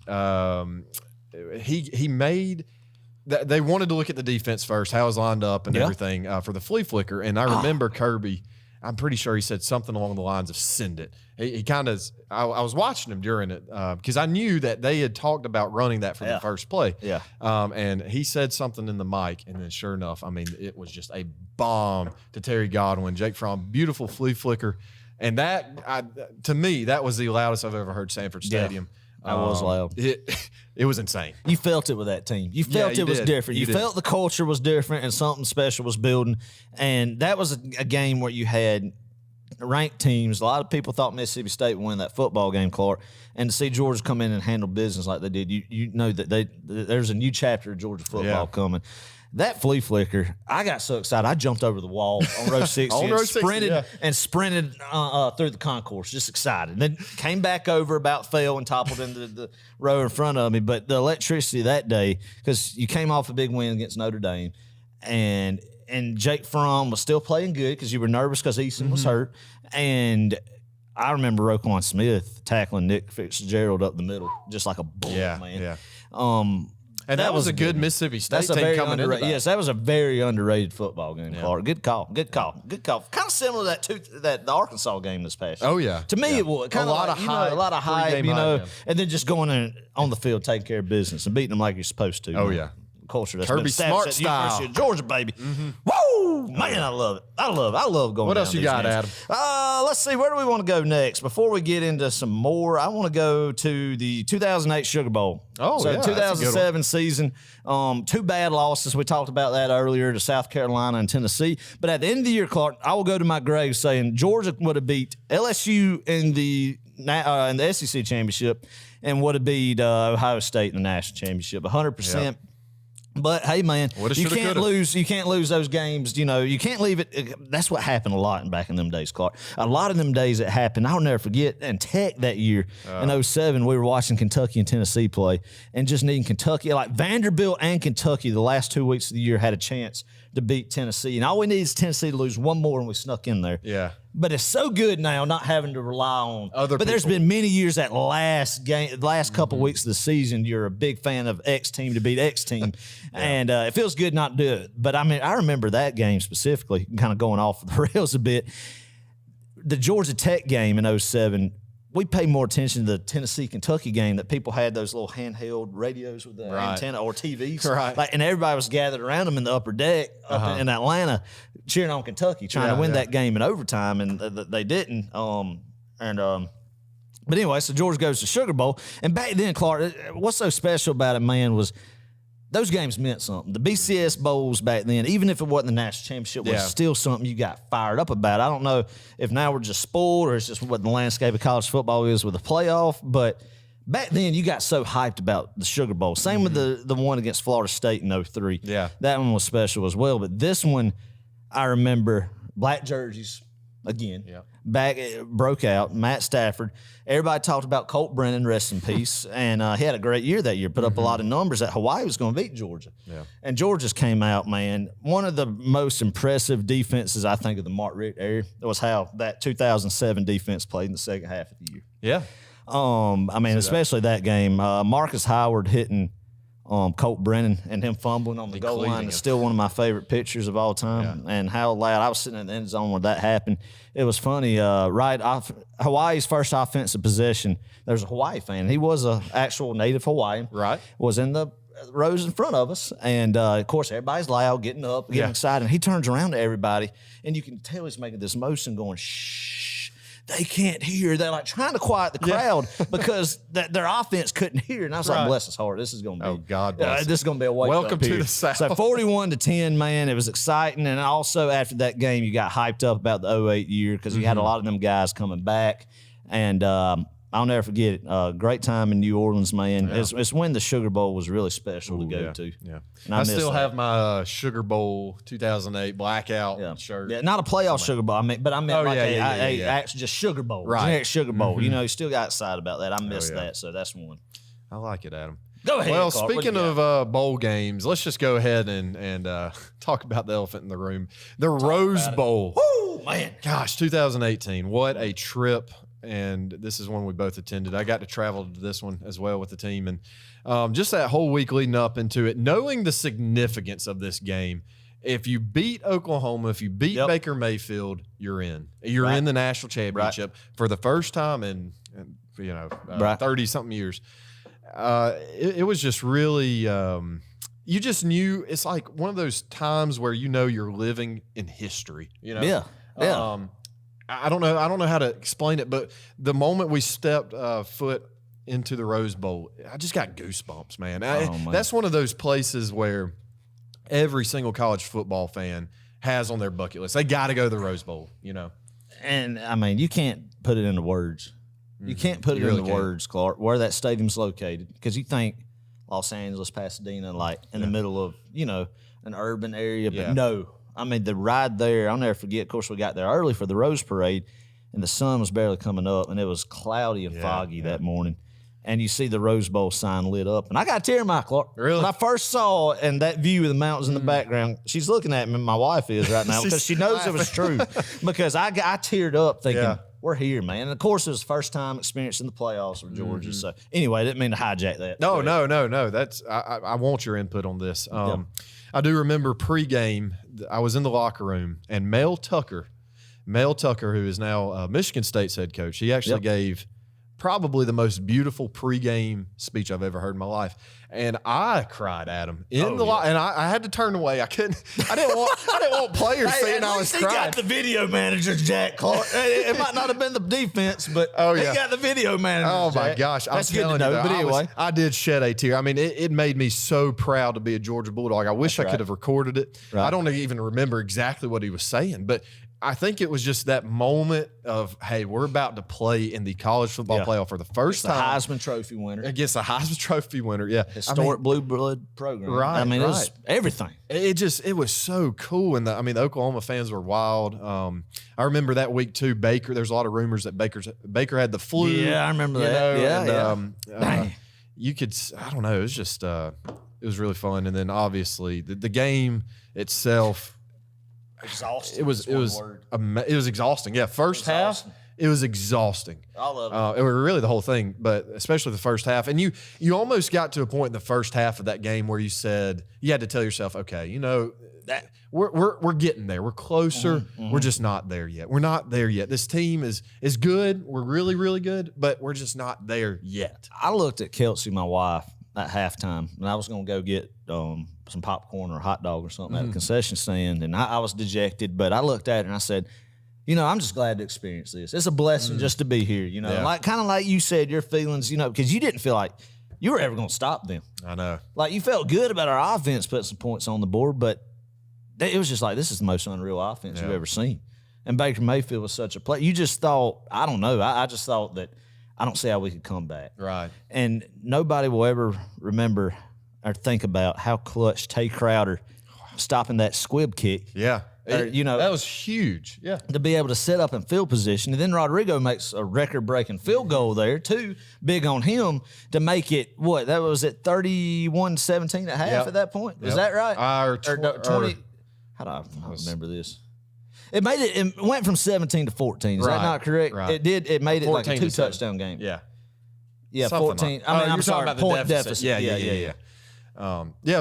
He made that they wanted to look at the defense first, how it was lined up and everything for the flea flicker. And I remember Kirby. I'm pretty sure he said something along the lines of "send it." He kind of. I was watching him during it because I knew that they had talked about running that for the first play. And he said something in the mic, and then sure enough, I mean, it was just a bomb to Terry Godwin, Jake Fromm, beautiful flea flicker. And that, to me, that was the loudest I've ever heard Sanford Stadium. That was loud. It was insane. You felt it with that team. You felt it was different. You felt the culture was different and something special was building. And that was a game where you had ranked teams. A lot of people thought Mississippi State would win that football game, Clark. And to see Georgia come in and handle business like they did, you know that there's a new chapter of Georgia football coming. That flea flicker, I got so excited. I jumped over the wall on row 60 and sprinted through the concourse, just excited. Then came back over, about fell and toppled into the row in front of me. But the electricity that day, because you came off a big win against Notre Dame, and Jake Fromm was still playing good because you were nervous because Easton was hurt. And I remember Roquan Smith tackling Nick Fitzgerald up the middle, just like a bull, man. And that was a good Mississippi State team coming into that. Yes, that was a very underrated football game, Clark. Good call. Kind of similar to the Arkansas game this past year. Oh, yeah. To me, it was kind of a lot of hype, and then just going in on the field, taking care of business and beating them like you're supposed to. Oh, yeah. Culture that's Kirby been Smart established at style. University of Georgia, baby. Woo! Man, I love it. I love going. What down else you these got, games. Adam? Let's see. Where do we want to go next? Before we get into some more, I want to go to the 2008 Sugar Bowl. Oh, so yeah, that's a good 2007 season. 2 bad losses. We talked about that earlier to South Carolina and Tennessee. But at the end of the year, Clark, I will go to my grave saying Georgia would have beat LSU in the SEC championship and would have beat Ohio State in the national championship. 100%. Yep. But hey, man, you can't lose. You can't lose those games. You know, you can't leave it. That's what happened a lot back in them days, Clark. A lot of them days it happened. I'll never forget. And Tech that year in 07, we were watching Kentucky and Tennessee play, and just needing Kentucky. Like Vanderbilt and Kentucky, the last 2 weeks of the year had a chance to beat Tennessee, and all we need is Tennessee to lose one more, and we snuck in there. Yeah. But it's so good now not having to rely on other. But there's been many years that last couple weeks of the season, you're a big fan of X team to beat X team, and it feels good not to do it. But I mean, I remember that game specifically, kind of going off the rails a bit. The Georgia Tech game in 07, we paid more attention to the Tennessee-Kentucky game that people had those little handheld radios with the antenna or TVs. Right. And everybody was gathered around them in the upper deck up in Atlanta cheering on Kentucky, trying to win that game in overtime, and they didn't. But anyway, so Georgia goes to Sugar Bowl. And back then, Clark, what's so special about it, man, was those games meant something. The BCS Bowls back then, even if it wasn't the national championship, was still something you got fired up about. I don't know if now we're just spoiled or it's just what the landscape of college football is with the playoff, but back then you got so hyped about the Sugar Bowl. Same with the one against Florida State in 03. Yeah. That one was special as well. But this one, I remember black jerseys again. Yeah. Back broke out. Matt Stafford. Everybody talked about Colt Brennan, rest in peace, and he had a great year that year. Put up a lot of numbers that Hawaii was going to beat Georgia. Yeah. And Georgia's came out, man. One of the most impressive defenses I think of the Mark Richt era was how that 2007 defense played in the second half of the year. Yeah. I mean, especially that game. Marcus Howard hitting Colt Brennan and him fumbling on the goal line is still one of my favorite pictures of all time. Yeah. And how loud I was sitting in the end zone when that happened. It was funny. Right off Hawaii's first offensive possession, there's a Hawaii fan. He was an actual native Hawaiian. Right. Was in the rows in front of us. And, of course, everybody's loud, getting up, getting excited. And he turns around to everybody, and you can tell he's making this motion going, shh. They can't hear. They're like trying to quiet the crowd because their offense couldn't hear. And I was like, bless his heart. This is going to be. Oh, God bless this is going to be a wake Welcome up to here. the South. So 41-10, man. It was exciting. And also after that game, you got hyped up about the 08 year because you had a lot of them guys coming back. And I'll never forget it. Great time in New Orleans, man. Yeah. It's when the Sugar Bowl was really special to go to. Yeah. And I still have my Sugar Bowl 2008 blackout shirt. Yeah, not a playoff Sugar Bowl. I mean actually just Sugar Bowl. Right. Generic Sugar Bowl. Mm-hmm. You know, you still got excited about that. I missed that, so that's one. I like it, Adam. Go ahead. Well, speaking of bowl games, let's just go ahead and talk about the elephant in the room. The Rose Bowl. Woo, man. Gosh, 2018. What a trip. And this is one we both attended. I got to travel to this one as well with the team. And just that whole week leading up into it, knowing the significance of this game, if you beat Oklahoma, if you beat Baker Mayfield, you're in. You're in the national championship for the first time in 30-something years. It was just really you just knew. It's like one of those times where you know you're living in history. You know? Yeah. I don't know how to explain it, but the moment we stepped foot into the Rose Bowl, I just got goosebumps, man. That's one of those places where every single college football fan has on their bucket list. They got to go to the Rose Bowl, you know. And, I mean, you can't put it into words. You can't put it into words, Clark, where that stadium's located. Because you think Los Angeles, Pasadena, like in the middle of, an urban area. But no. I mean, the ride there, I'll never forget. Of course, we got there early for the Rose Parade, and the sun was barely coming up, and it was cloudy and foggy that morning. And you see the Rose Bowl sign lit up. And I got a tear in my eye, Clark. Really? When I first saw it and that view of the mountains in the background, she's looking at me, my wife is right now, because she knows it was true. Because I teared up thinking, we're here, man. And of course, it was the first time experience in the playoffs for Georgia. So anyway, I didn't mean to hijack that. No. That's I want your input on this. I do remember pregame. I was in the locker room, and Mel Tucker, who is now Michigan State's head coach, he actually gave probably the most beautiful pregame speech I've ever heard in my life. And I cried at him in the and I had to turn away. I didn't want players saying I was crying. He got the video manager, Jack Clark. It might not have been the defense, but he got the video manager. Oh my gosh. That's good to know. But anyway, I did shed a tear. I mean, it made me so proud to be a Georgia Bulldog. I wish I could have recorded it. Right. I don't even remember exactly what he was saying, but I think it was just that moment of, hey, we're about to play in the college football playoff for the first time. The Heisman Trophy winner. Against the Heisman Trophy winner, yeah. Historic blue blood program. Right. I mean, it was everything. It was so cool. And the Oklahoma fans were wild. I remember that week too, Baker, there's a lot of rumors that Baker had the flu. Yeah, I remember that. You could, I don't know, it was just, it was really fun. And then obviously the game itself, exhausting. It was exhausting. Yeah, first half, it was exhausting. All of it. It was really the whole thing, but especially the first half. And you almost got to a point in the first half of that game where you had to tell yourself, okay, that we're getting there. We're closer. We're just not there yet. We're not there yet. This team is good. We're really, really good, but we're just not there yet. I looked at Kelsey, my wife, at halftime, and I was going to go get some popcorn or a hot dog or something at the concession stand, and I was dejected, but I looked at her and I said, I'm just glad to experience this. It's a blessing just to be here, like kind of like you said, your feelings, because you didn't feel like you were ever going to stop them. I know. Like, you felt good about our offense putting some points on the board, but it was just like, this is the most unreal offense you've ever seen. And Baker Mayfield was such a player. You just thought, I don't know, I just thought that I don't see how we could come back. Right. And nobody will ever remember or think about how clutch Tay Crowder stopping that squib kick. Yeah. That was huge. Yeah. To be able to set up in field position. And then Rodrigo makes a record-breaking field goal there, too. Big on him to make it, that was it, 31-17 at half at that point? Is that right? Or 20. How do I remember this? It went from 17 to 14. Is that not correct? Right. It made it like a 2-touchdown game. Yeah. Yeah, 14. I'm sorry, about point the deficit. Yeah.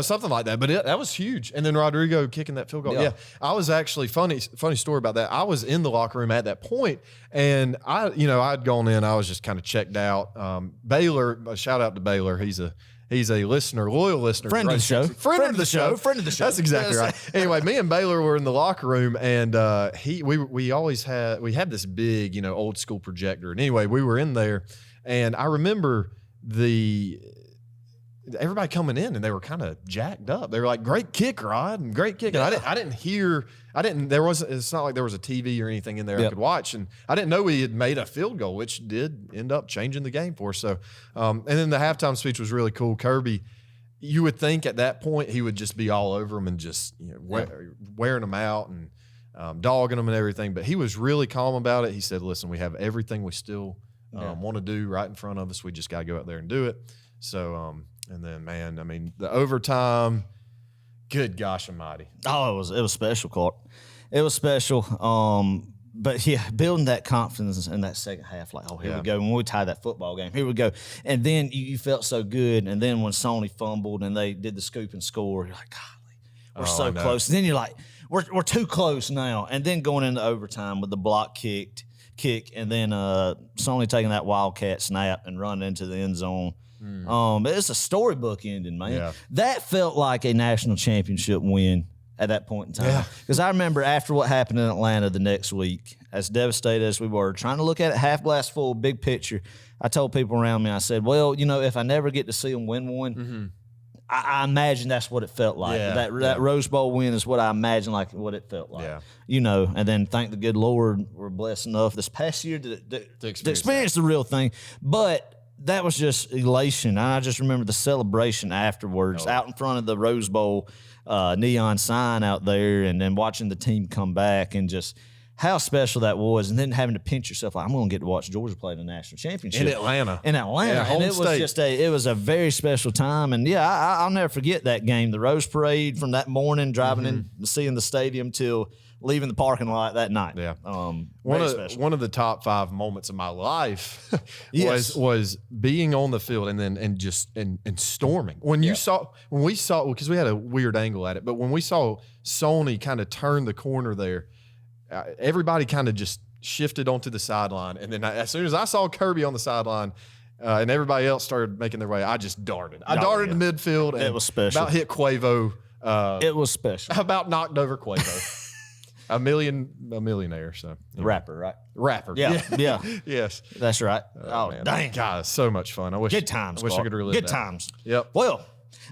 Something like that. But that was huge. And then Rodrigo kicking that field goal. Yeah. I was actually funny story about that. I was in the locker room at that point, and I'd gone in. I was just kind of checked out. Baylor, shout out to Baylor. He's a listener, loyal listener. Friend of the show. Friend of the show. That's exactly right. Anyway, me and Baylor were in the locker room, and we had this big, old school projector. And anyway, we were in there, and I remember everybody coming in, and they were kind of jacked up. They were like, "Great kick, Rod," and "Great kick." And it's not like there was a TV or anything in there I could watch, and I didn't know we had made a field goal, which did end up changing the game for us. So, and then the halftime speech was really cool. Kirby, you would think at that point he would just be all over them and just wearing them out and dogging them and everything, but he was really calm about it. He said, "Listen, we have everything we still want to do right in front of us. We just got to go out there and do it." So, and then, man, I mean, the overtime, good gosh almighty. Oh, it was special, Clark. It was special. But yeah, building that confidence in that second half, like, oh, here we go. When we tie that football game, here we go. And then you felt so good. And then when Sony fumbled and they did the scoop and score, you're like, golly, we're so close. And then you're like, we're too close now. And then going into overtime with the block kick, and then Sony taking that wildcat snap and running into the end zone. It's a storybook ending, man. Yeah. That felt like a national championship win at that point in time. Because I remember after what happened in Atlanta the next week, as devastated as we were, trying to look at it half glass full, big picture, I told people around me, I said, well, if I never get to see them win one, I imagine that's what it felt like. That Rose Bowl win is what I imagine like what it felt like. And then thank the good Lord we're blessed enough this past year to experience the real thing. But that was just elation. I just remember the celebration afterwards out in front of the Rose Bowl neon sign out there, and then watching the team come back and just how special that was, and then having to pinch yourself like, I'm going to get to watch Georgia play in the national championship. In Atlanta. And it was just it was a very special time. And I'll never forget that game, the Rose Parade from that morning, driving in, seeing the stadium till leaving the parking lot that night. Yeah. One of the top 5 moments of my life Yes. was being on the field and storming. When we saw, because we had a weird angle at it, but when we saw Sony kind of turn the corner there, everybody kind of just shifted onto the sideline. And then as soon as I saw Kirby on the sideline, and everybody else started making their way, I just darted. I darted to midfield. And it was special. About hit Quavo. It was special. About knocked over Quavo. a millionaire. So Rapper, right? Rapper. Yeah. Yes. That's right. Oh, man. dang. God, it's so much fun. I wish. Good times. I wish I could relive Good that. times. Yep. Well,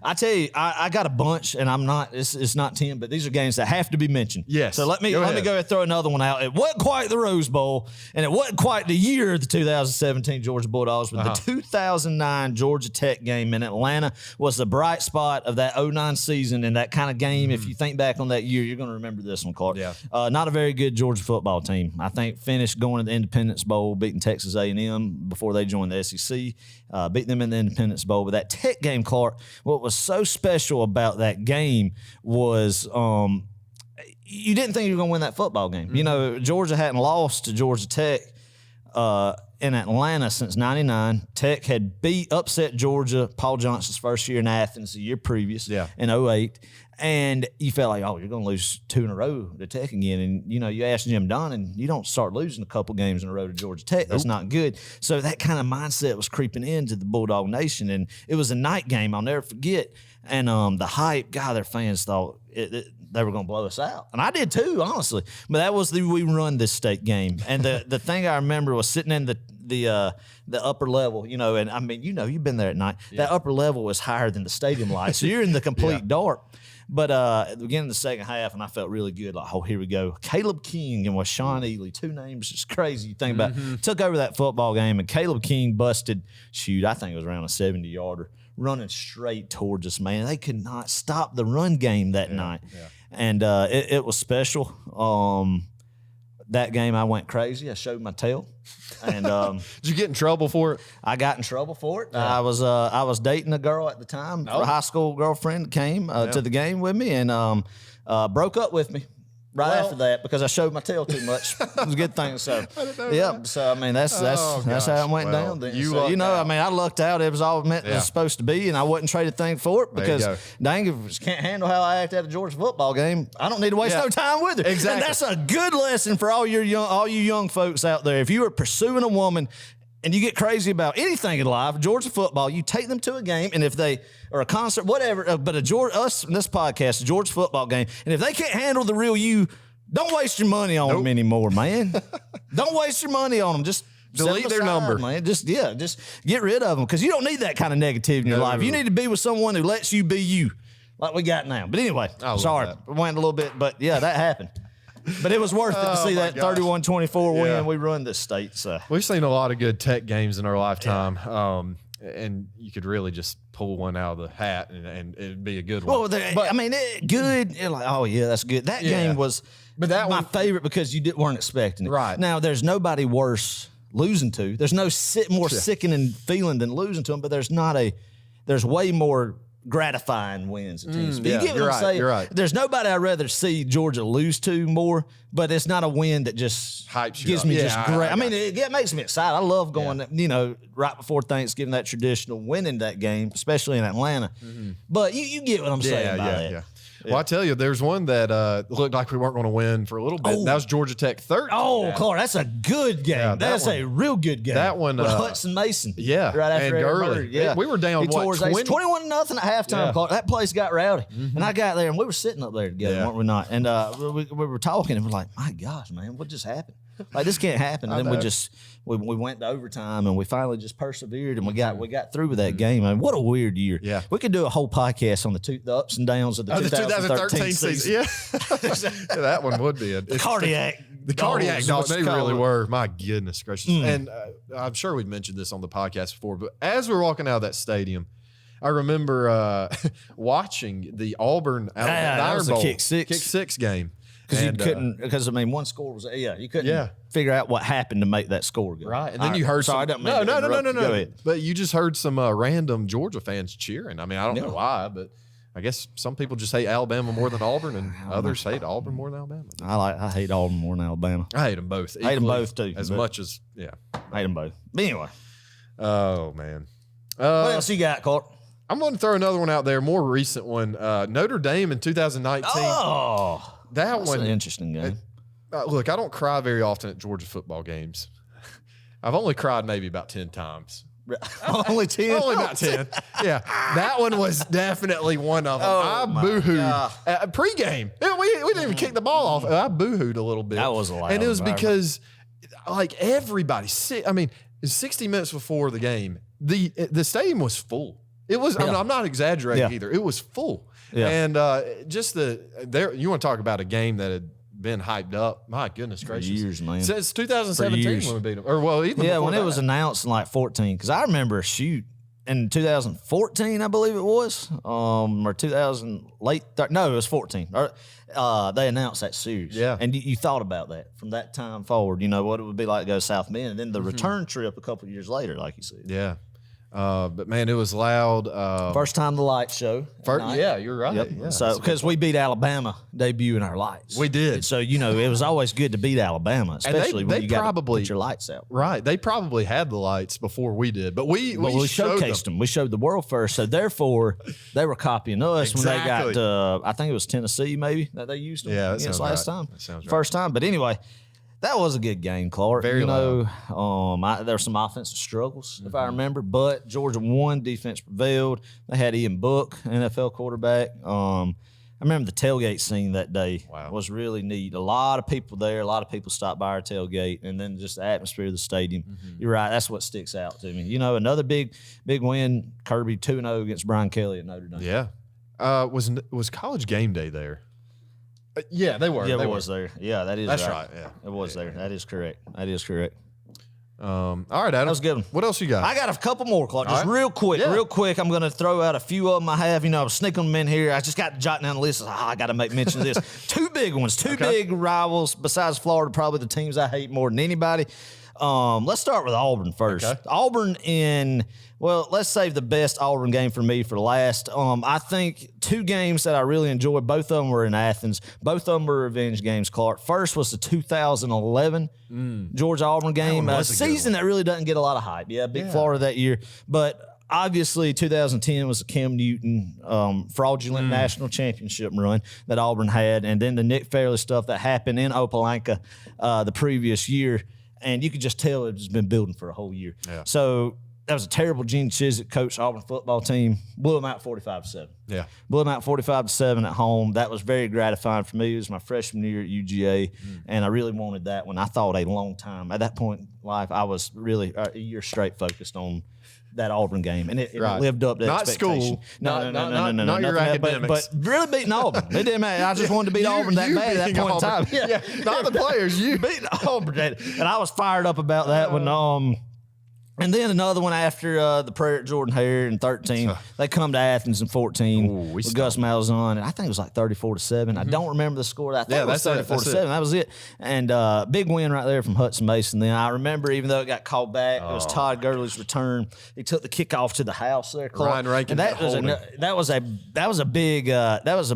I tell you, I got a bunch, and I'm not. It's not 10, but these are games that have to be mentioned. Yes. So let me Go go ahead and throw another one out. It wasn't quite the Rose Bowl, and it wasn't quite the year of the 2017 Georgia Bulldogs, but the 2009 Georgia Tech game in Atlanta was the bright spot of that 09 season, and that kind of game. If you think back on that year, you're going to remember this one, Clark. Yeah. Not a very good Georgia football team. I think finished going to the Independence Bowl, beating Texas A&M before they joined the SEC. Beat them in the Independence Bowl. But that Tech game, Clark, what was so special about that game was you didn't think you were going to win that football game. Mm-hmm. You know, Georgia hadn't lost to Georgia Tech in Atlanta since 99. Tech had upset Georgia, Paul Johnson's first year in Athens the year previous in 08. And you felt like, oh, you're going to lose 2 in a row to Tech again. And, you know, you ask Jim Don, and you don't start losing a couple games in a row to Georgia Tech. That's not good. So that kind of mindset was creeping into the Bulldog Nation. And it was a night game I'll never forget. And the hype, God, their fans thought they were going to blow us out. And I did too, honestly. But that was the we run this state game. And the thing I remember was sitting in the upper level, you know, and I mean, you know, you've been there at night. Yeah. That upper level was higher than the stadium lights. So you're in the complete dark. But at the beginning of the second half, and I felt really good, like, oh, here we go. Caleb King and Sean Ely, 2 names, just crazy. You think about it. Took over that football game, and Caleb King busted, I think it was around a 70-yarder, running straight towards us, man. They could not stop the run game that night. Yeah. And it was special. That game, I went crazy. I showed my tail. And did you get in trouble for it? I got in trouble for it. Yeah. I was dating a girl at the time, a high school girlfriend, came to the game with me and broke up with me after that because I showed my tail too much. It was a good thing. So so I mean that's how it went down. Then. I mean, I lucked out. It was all meant it was supposed to be, and I wasn't traded thing for it because dang, if you can't handle how I act at a Georgia football game, I don't need to waste no time with it. Exactly. And that's a good lesson for all you young folks out there. If you are pursuing a woman and you get crazy about anything in life, Georgia football, you take them to a game, and if they or a concert, whatever, but us in this podcast, a Georgia football game, and if they can't handle the real you, don't waste your money on them anymore, man. Don't waste your money on them. Just delete their number, man. Just get rid of them because you don't need that kind of negativity in your life. You need to be with someone who lets you be you, like we got now. But anyway, sorry, I went a little bit, but yeah, that happened. But it was worth it to see that 31-24 win. We run this state. So we've seen a lot of good Tech games in our lifetime, and you could really just pull one out of the hat, and it'd be a good one. Well, I mean, good. Like, oh yeah, that's good. That game was, my favorite because you weren't expecting it. Right now, there's nobody worse losing to. There's no more sickening feeling than losing to them. But there's way more gratifying wins. But you get what I'm saying? You're right. There's nobody I'd rather see Georgia lose to more, but it's not a win that just hypes you gives up. me just great. I mean, it makes me excited. I love going, right before Thanksgiving, that traditional winning that game, especially in Atlanta. Mm-hmm. But you get what I'm saying about that. Yeah. Well, I tell you, there's one that looked like we weren't going to win for a little bit. That was Georgia Tech 13. Oh, Clark, that's a good game. Yeah, that's a real good game. That one, with Hudson Mason. Yeah, right after and Gurley. Yeah, we were down 21-0 at halftime. Yeah. Clark. That place got rowdy, and I got there, and we were sitting up there together, weren't we not? And we were talking, and we're like, "My gosh, man, what just happened? Like this can't happen." And then we went to overtime, and we finally just persevered, and we got through with that game. I mean, what a weird year. Yeah, we could do a whole podcast on the ups and downs of the 2013 season. Yeah, that one would be the cardiac. The cardiac dogs, they really were. My goodness gracious. And I'm sure we've mentioned this on the podcast before, but as we were walking out of that stadium, I remember watching the Auburn Iron Bowl kick six game. Because you couldn't, because I mean, one score was, you couldn't figure out what happened to make that score go. Right. And then you heard some. No. Go ahead. But you just heard some random Georgia fans cheering. I mean, I don't know why, but I guess some people just hate Alabama more than Auburn, and others hate Auburn more than Alabama. I hate Auburn more than Alabama. I hate them both. I hate them both too. As much as I hate them both. But anyway, oh man, what else you got, Clark? I'm going to throw another one out there, more recent one. Notre Dame in 2019. Oh, that's an interesting game. Look, I don't cry very often at Georgia football games. I've only cried maybe about 10 times. Only 10? Only about 10. Yeah. That one was definitely one of them. I boo-hooed. Pre-game. We didn't even kick the ball off. I boo-hooed a little bit. That was a loud And it was environment. because, like, everybody, 60 minutes before the game, the stadium was full. It was, I'm not exaggerating either. It was full. Yeah. And you want to talk about a game that had been hyped up. My goodness gracious. Years, man. Since 2017 when we beat them. Or, well, even yeah, before when that. it was announced in like 14. Because I remember in 2014, I believe it was, or 2000, no, it was 14. They announced that series. Yeah. And you thought about that from that time forward, what it would be like to go to South Bend. And then the return trip a couple of years later, like you said. Yeah. But man, it was loud. First time the lights show. Yeah, you're right. Yep. Yeah, so because we beat Alabama debuting our lights, we did. So it was always good to beat Alabama, especially when you got to put your lights out. Right, they probably had the lights before we did, but we showcased them. We showed the world first, so therefore they were copying us when they got. I think it was Tennessee, maybe that they used them. Yeah, that sounds last right. time. That sounds right. First time, but anyway. That was a good game, Clark. Very loud. There were some offensive struggles, if I remember, but Georgia won. Defense prevailed. They had Ian Book, NFL quarterback. I remember the tailgate scene that day was really neat. A lot of people there. A lot of people stopped by our tailgate, and then just the atmosphere of the stadium. You're right. That's what sticks out to me. Another big win, Kirby 2-0 against Brian Kelly at Notre Dame. Yeah. Was College Game Day there? Yeah, they were. Yeah, they it was there. Yeah, That's right. Yeah, it was there. That is correct. All right, Adam. That was a good one. What else you got? I got a couple more, Clark. Just All right. real quick. I'm going to throw out a few of them I have. I was sneaking them in here. I just got to jot down the list. I got to make mention of this. Two big ones. Two big rivals besides Florida, probably the teams I hate more than anybody. Let's start with Auburn first. Okay. Auburn let's save the best Auburn game for me for last. I think two games that I really enjoyed. Both of them were in Athens. Both of them were revenge games, Clark. First was the 2011 Georgia-Auburn game. A season that really doesn't get a lot of hype. Yeah, big Florida that year. But obviously 2010 was the Cam Newton fraudulent national championship run that Auburn had. And then the Nick Fairley stuff that happened in Opelika the previous year. And you could just tell it's been building for a whole year. Yeah. So that was a terrible Gene Chizik coached Auburn football team. Blew them out 45-7. Yeah. Blew them out 45-7 at home. That was very gratifying for me. It was my freshman year at UGA, and I really wanted that one. I thought a long time. At that point in life, I was really a year straight focused on that Auburn game, and it lived up to expectation. School. No, not your academics. But really beating Auburn. It didn't matter. I just wanted to beat Auburn that bad at that point in time. Yeah, not the players. You beating Auburn, and I was fired up about that one. And then another one after the prayer at Jordan Hare in 13. They come to Athens in 14 with Gus Malzahn, and I think it was like 34-7. I don't remember the score. I think it was 34-7. That was it. And big win right there from Hudson Mason. Then I remember, even though it got called back, it was Todd Gurley's return. He took the kickoff to the house there, Clark. Ryan Rankin. And that was a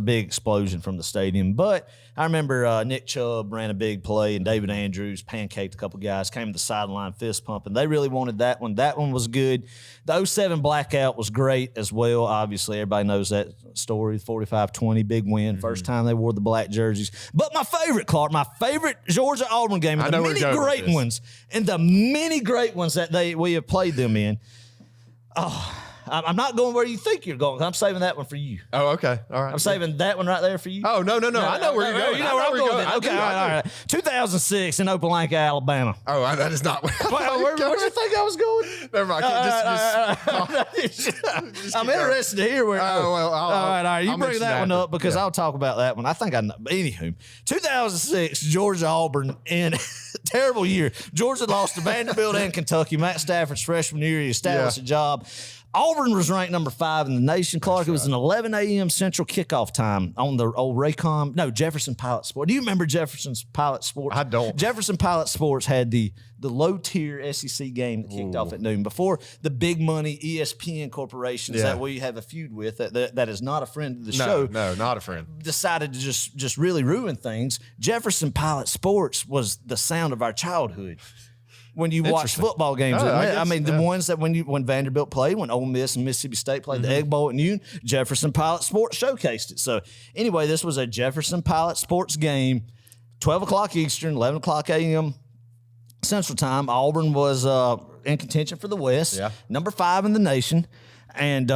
big explosion from the stadium. But I remember Nick Chubb ran a big play, and David Andrews pancaked a couple guys, came to the sideline fist pumping. They really wanted that one. That one was good. The 07 blackout was great as well. Obviously, everybody knows that story, 45-20, big win. First time they wore the black jerseys. But my favorite, Clark, my favorite Georgia-Auburn game, and the many great ones that we have played them in. I'm not going where you think you're going. I'm saving that one for you. Oh, okay. All right. I'm saving that one right there for you. Oh, no. I know where you're going. You know where I'm going. Okay, all right. 2006 in Opelika, Alabama. Oh, that is not where where do you think I was going? Never mind. I'm interested to hear where. All right. You bring that one up because I'll talk about that one. I think I know. But anywho, 2006 Georgia-Auburn in terrible year. Georgia lost to Vanderbilt and Kentucky. Matt Stafford's freshman year, he established a job. Auburn was ranked number 5 in the nation, Clark. It was an 11 a.m. Central kickoff time on the old Jefferson Pilot Sport. Do you remember Jefferson's Pilot Sports? I don't. Jefferson Pilot Sports had the low-tier SEC game that kicked off at noon before the big money ESPN corporations that we have a feud with that is not a friend of the show. No, not a friend. Decided to just really ruin things. Jefferson Pilot Sports was the sound of our childhood. When you watch football games, the ones that when Vanderbilt played, when Ole Miss and Mississippi State played the Egg Bowl at noon, Jefferson Pilot Sports showcased it. So anyway, this was a Jefferson Pilot Sports game, 12 o'clock Eastern, 11 o'clock a.m. Central Time. Auburn was in contention for the West, number 5 in the nation, and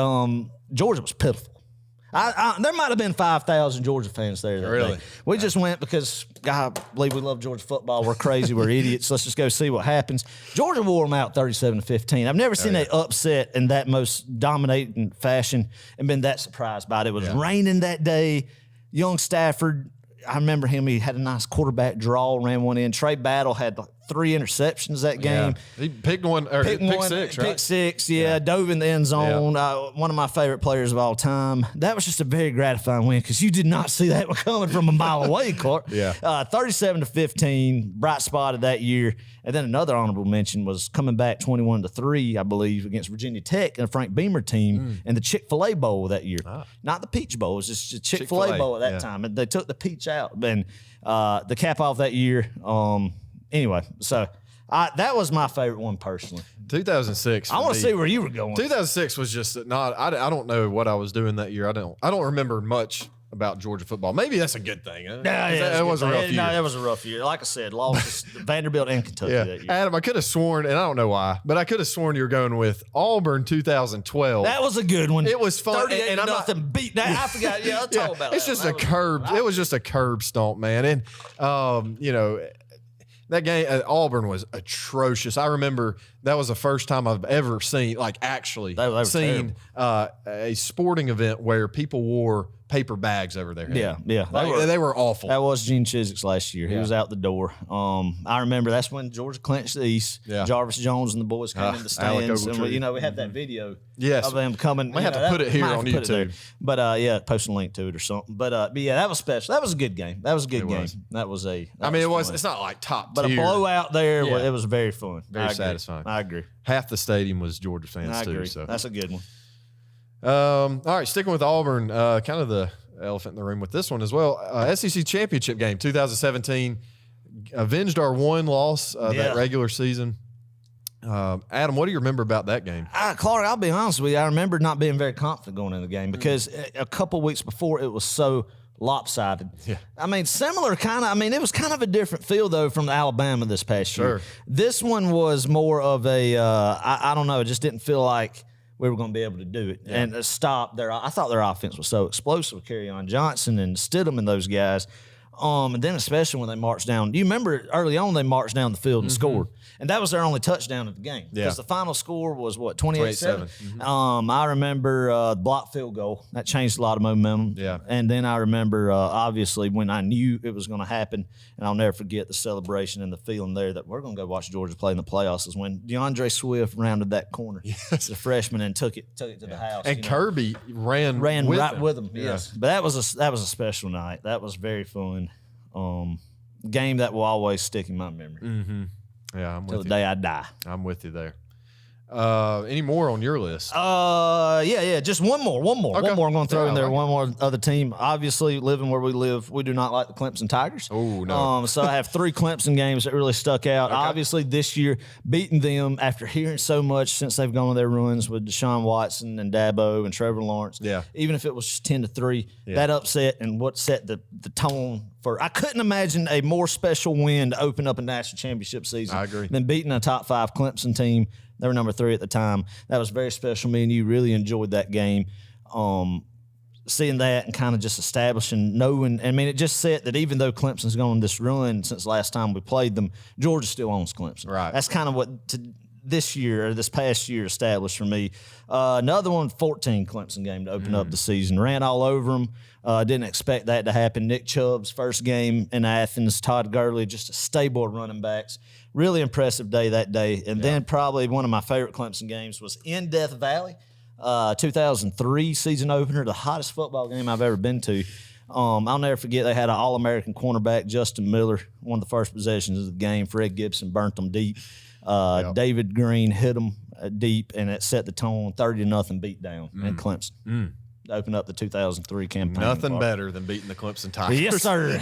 Georgia was pitiful. There might have been 5,000 Georgia fans there that really? day. We just went because I believe we love Georgia football. We're crazy. We're idiots. Let's just go see what happens. Georgia wore them out 37-15. I've never seen an upset in that most dominating fashion and been that surprised by it. It was raining that day. Young Stafford, I remember him. He had a nice quarterback draw, ran one in. Trey Battle had 3 interceptions that game. He picked one, or pick 6, right? Pick 6, dove in the end zone. One of my favorite players of all time. That was just a very gratifying win because you did not see that one coming from a mile away, Clark. 37-15, bright spot of that year. And then another honorable mention was coming back 21-3, I believe, against Virginia Tech and a Frank Beamer team in the Chick-fil-A Bowl that year. Not the Peach Bowl. It was just a Chick-fil-A Bowl at that time. And they took the peach out. And the cap off that year, anyway, so that was my favorite one personally. 2006. I want to see where you were going. 2006 was just not. I don't know what I was doing that year. I don't remember much about Georgia football. Maybe that's a good thing. That was a rough year. No, that was a rough year. Like I said, lost to Vanderbilt and Kentucky that year. Adam, I could have sworn, and I don't know why, but I could have sworn you were going with Auburn 2012. That was a good one. It was fun. 38 and nothing beat that. I forgot. Yeah, I'll talk about it's that. Just a curb. It was just a curb stomp, man. And that game at Auburn was atrocious. I remember that was the first time I've ever seen, seen a sporting event where people wore paper bags over their head. Yeah. They were awful. That was Gene Chiswick's last year. He was out the door. I remember that's when Georgia clinched the East. Yeah. Jarvis Jones and the boys came in the stands. And we had that video of them coming. We have to put it here on YouTube. But post a link to it or something. But that was special. That was a good game. That was a good game. That was a. It's not like top tier. But a blowout there, it was very fun. Very satisfying. I agree. Half the stadium was Georgia fans I agree. too. So that's a good one. All right, sticking with Auburn, kind of the elephant in the room with this one as well. SEC championship game 2017 avenged our one loss that regular season. Adam, what do you remember about that game? Clark, I'll be honest with you. I remember not being very confident going into the game because a couple weeks before it was so lopsided. Yeah. Similar kind of. It was kind of a different feel though from Alabama this past year. This one was more of a. I don't know. It just didn't feel like we were going to be able to do it and stop their. I thought their offense was so explosive with Kerryon Johnson and Stidham and those guys. And then especially when they marched down. Do you remember early on they marched down the field and scored? And that was their only touchdown of the game. Because the final score was, 28-7? I remember the block field goal. That changed a lot of momentum. Yeah. And then I remember, obviously, when I knew it was going to happen, and I'll never forget the celebration and the feeling there that we're going to go watch Georgia play in the playoffs is when DeAndre Swift rounded that corner as a freshman and took it to the house. And Kirby ran right with him. Yes. But that was a special night. That was very fun. Game that will always stick in my memory. Yeah, I'm with you. Till the day I die. I'm with you there. Any more on your list? Just one more. Okay. One more I'm going to throw in there. One more other team. Obviously, living where we live, we do not like the Clemson Tigers. Oh, no. So I have 3 Clemson games that really stuck out. Okay. Obviously, this year, beating them after hearing so much since they've gone on their runs with Deshaun Watson and Dabo and Trevor Lawrence. Yeah. Even if it was just 10-3, that upset and what set the tone for. I couldn't imagine a more special win to open up a national championship season. I agree. Than beating a top 5 Clemson team. They were number 3 at the time. That was very special. Me and you really enjoyed that game. Seeing that and kind of just establishing, knowing, it just set that even though Clemson's gone on this run since last time we played them, Georgia still owns Clemson. Right. That's kind of what this year or this past year established for me. Another one, 14 Clemson game to open up the season. Ran all over them. Didn't expect that to happen. Nick Chubb's first game in Athens. Todd Gurley, just a stable of running backs. Really impressive day that day. And then probably one of my favorite Clemson games was in Death Valley, 2003 season opener, the hottest football game I've ever been to. I'll never forget they had an All-American cornerback, Justin Miller, one of the first possessions of the game. Fred Gibson burnt them deep. David Green hit them deep, and it set the tone, 30-0 beatdown in Clemson. Open up the 2003 campaign. Nothing better than beating the Clemson Tigers. Yes, sir.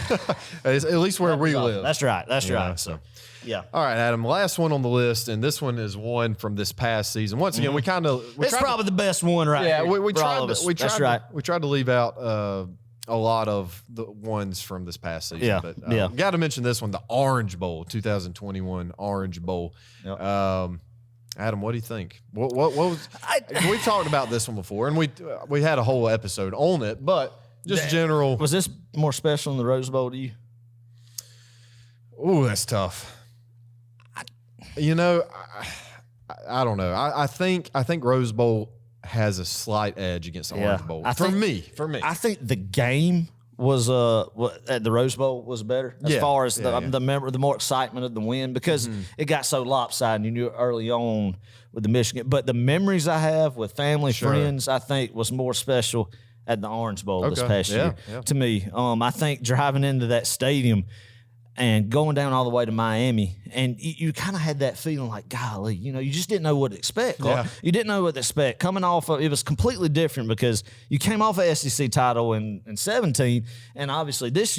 At least where we live. That's right. That's right. So, yeah. All right, Adam. Last one on the list, and this one is one from this past season. Once again, we it's probably the best one, right? Yeah, here we for all tried. of us. We That's tried. right. We tried to leave out a lot of the ones from this past season. Yeah, But got to mention this one, the Orange Bowl, 2021 Orange Bowl. Yep. Adam, what do you think? What was? We talked about this one before, and we had a whole episode on it, but just general. Was this more special than the Rose Bowl to you? Ooh, that's tough. You know, I don't know. I think Rose Bowl has a slight edge against the Orange Bowl. For me. I think the game was at the Rose Bowl was better as far as the more excitement of the win, because it got so lopsided. You knew early on with the Michigan, but the memories I have with family, friends, I think was more special at the Orange Bowl this past year to me. I think driving into that stadium and going down all the way to Miami, and you kind of had that feeling like, golly, you just didn't know what to expect. Yeah. You didn't know what to expect. Coming off of, it was completely different because you came off a SEC title in 17, and obviously this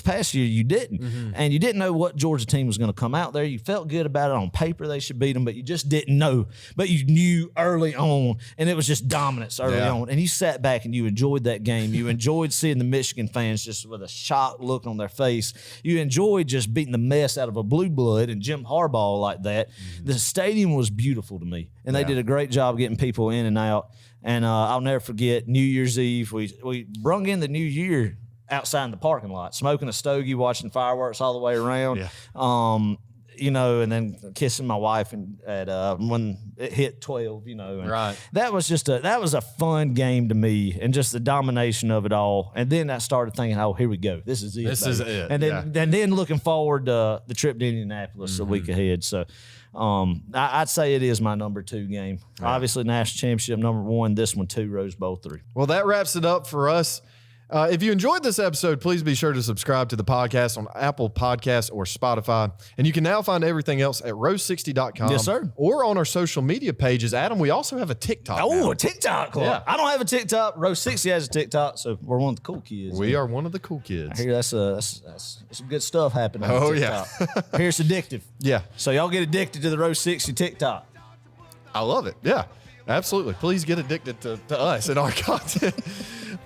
past year, you didn't. And you didn't know what Georgia team was going to come out there. You felt good about it on paper. They should beat them, but you just didn't know. But you knew early on, and it was just dominance early on. And you sat back and you enjoyed that game. You enjoyed seeing the Michigan fans just with a shocked look on their face. You enjoyed just beating the mess out of a blue blood and Jim Harbaugh like that. The stadium was beautiful to me, and they did a great job getting people in and out. And I'll never forget New Year's Eve. We brung in the new year outside in the parking lot, smoking a stogie, watching fireworks all the way around. And then kissing my wife when it hit 12, and that was that was a fun game to me, and just the domination of it all. And then I started thinking, oh, here we go. This is it. This is it. And then looking forward to the trip to Indianapolis a week ahead. So I'd say it is my number 2 game. Obviously, National Championship number 1, this one 2, Rose Bowl 3. Well, that wraps it up for us. If you enjoyed this episode, please be sure to subscribe to the podcast on Apple Podcasts or Spotify. And you can now find everything else at rose60.com. Yes, sir. Or on our social media pages. Adam, we also have a TikTok. Oh, a TikTok club. Yeah. I don't have a TikTok. Rose60 has a TikTok, so we're one of the cool kids. We are one of the cool kids. I hear that's some good stuff happening on TikTok. Yeah. Here it's addictive. Yeah. So y'all get addicted to the Rose60 TikTok. I love it. Yeah, absolutely. Please get addicted to us and our content.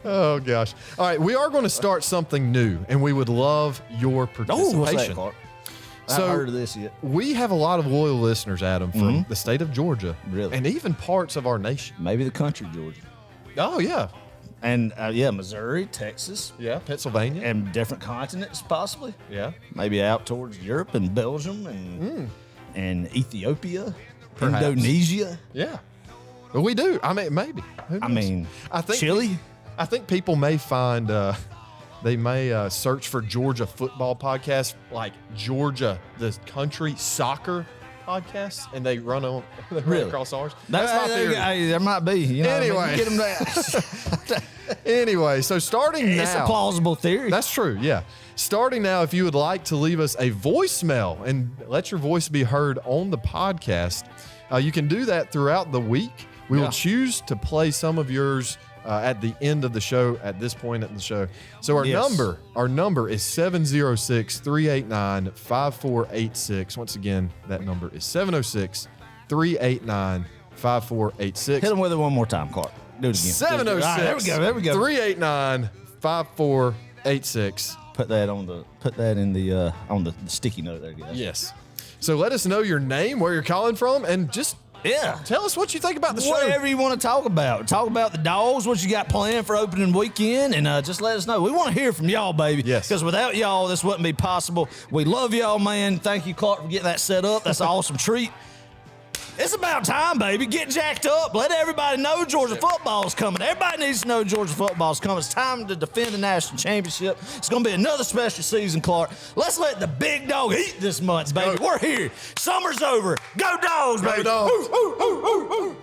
Oh, gosh. All right, we are going to start something new, and we would love your participation. Oh, what's that, Clark? I haven't heard of this yet. We have a lot of loyal listeners, Adam, from the state of Georgia. Really? And even parts of our nation. Maybe the country, Georgia. Oh, yeah. And, Missouri, Texas. Yeah, Pennsylvania. And different continents, possibly. Yeah. Maybe out towards Europe and Belgium and Ethiopia, Perhaps. Indonesia. Yeah. Well, we do. I mean, maybe. Who knows? I think Chile. I think people may find, they may search for Georgia football podcasts, like Georgia, the country soccer podcast, and they run across ours. That's my theory. There might be. Anyway. Get them there. Anyway, so starting now. It's a plausible theory. That's true, yeah. Starting now, if you would like to leave us a voicemail and let your voice be heard on the podcast, you can do that throughout the week. We will choose to play some of yours at the end of the show, at this point in the show. So our number is 706-389-5486. Once again, that number is 706-389-5486. Hit them with it one more time, Clark. Do it again. 706. There we go. 389-5486. Put that on the sticky note there, guys. Yes. So let us know your name, where you're calling from, and just tell us what you think about the show. Whatever you want to talk about. Talk about the Dawgs, what you got planned for opening weekend, and just let us know. We want to hear from y'all, baby. Yes. Because without y'all, this wouldn't be possible. We love y'all, man. Thank you, Clark, for getting that set up. That's an awesome treat. It's about time, baby. Get jacked up. Let everybody know Georgia football's coming. Everybody needs to know Georgia football's coming. It's time to defend the national championship. It's going to be another special season, Clark. Let's let the big dog eat this month, baby. We're here. Summer's over. Go Dogs, baby. Go Dogs. Ooh, ooh, ooh, ooh, ooh.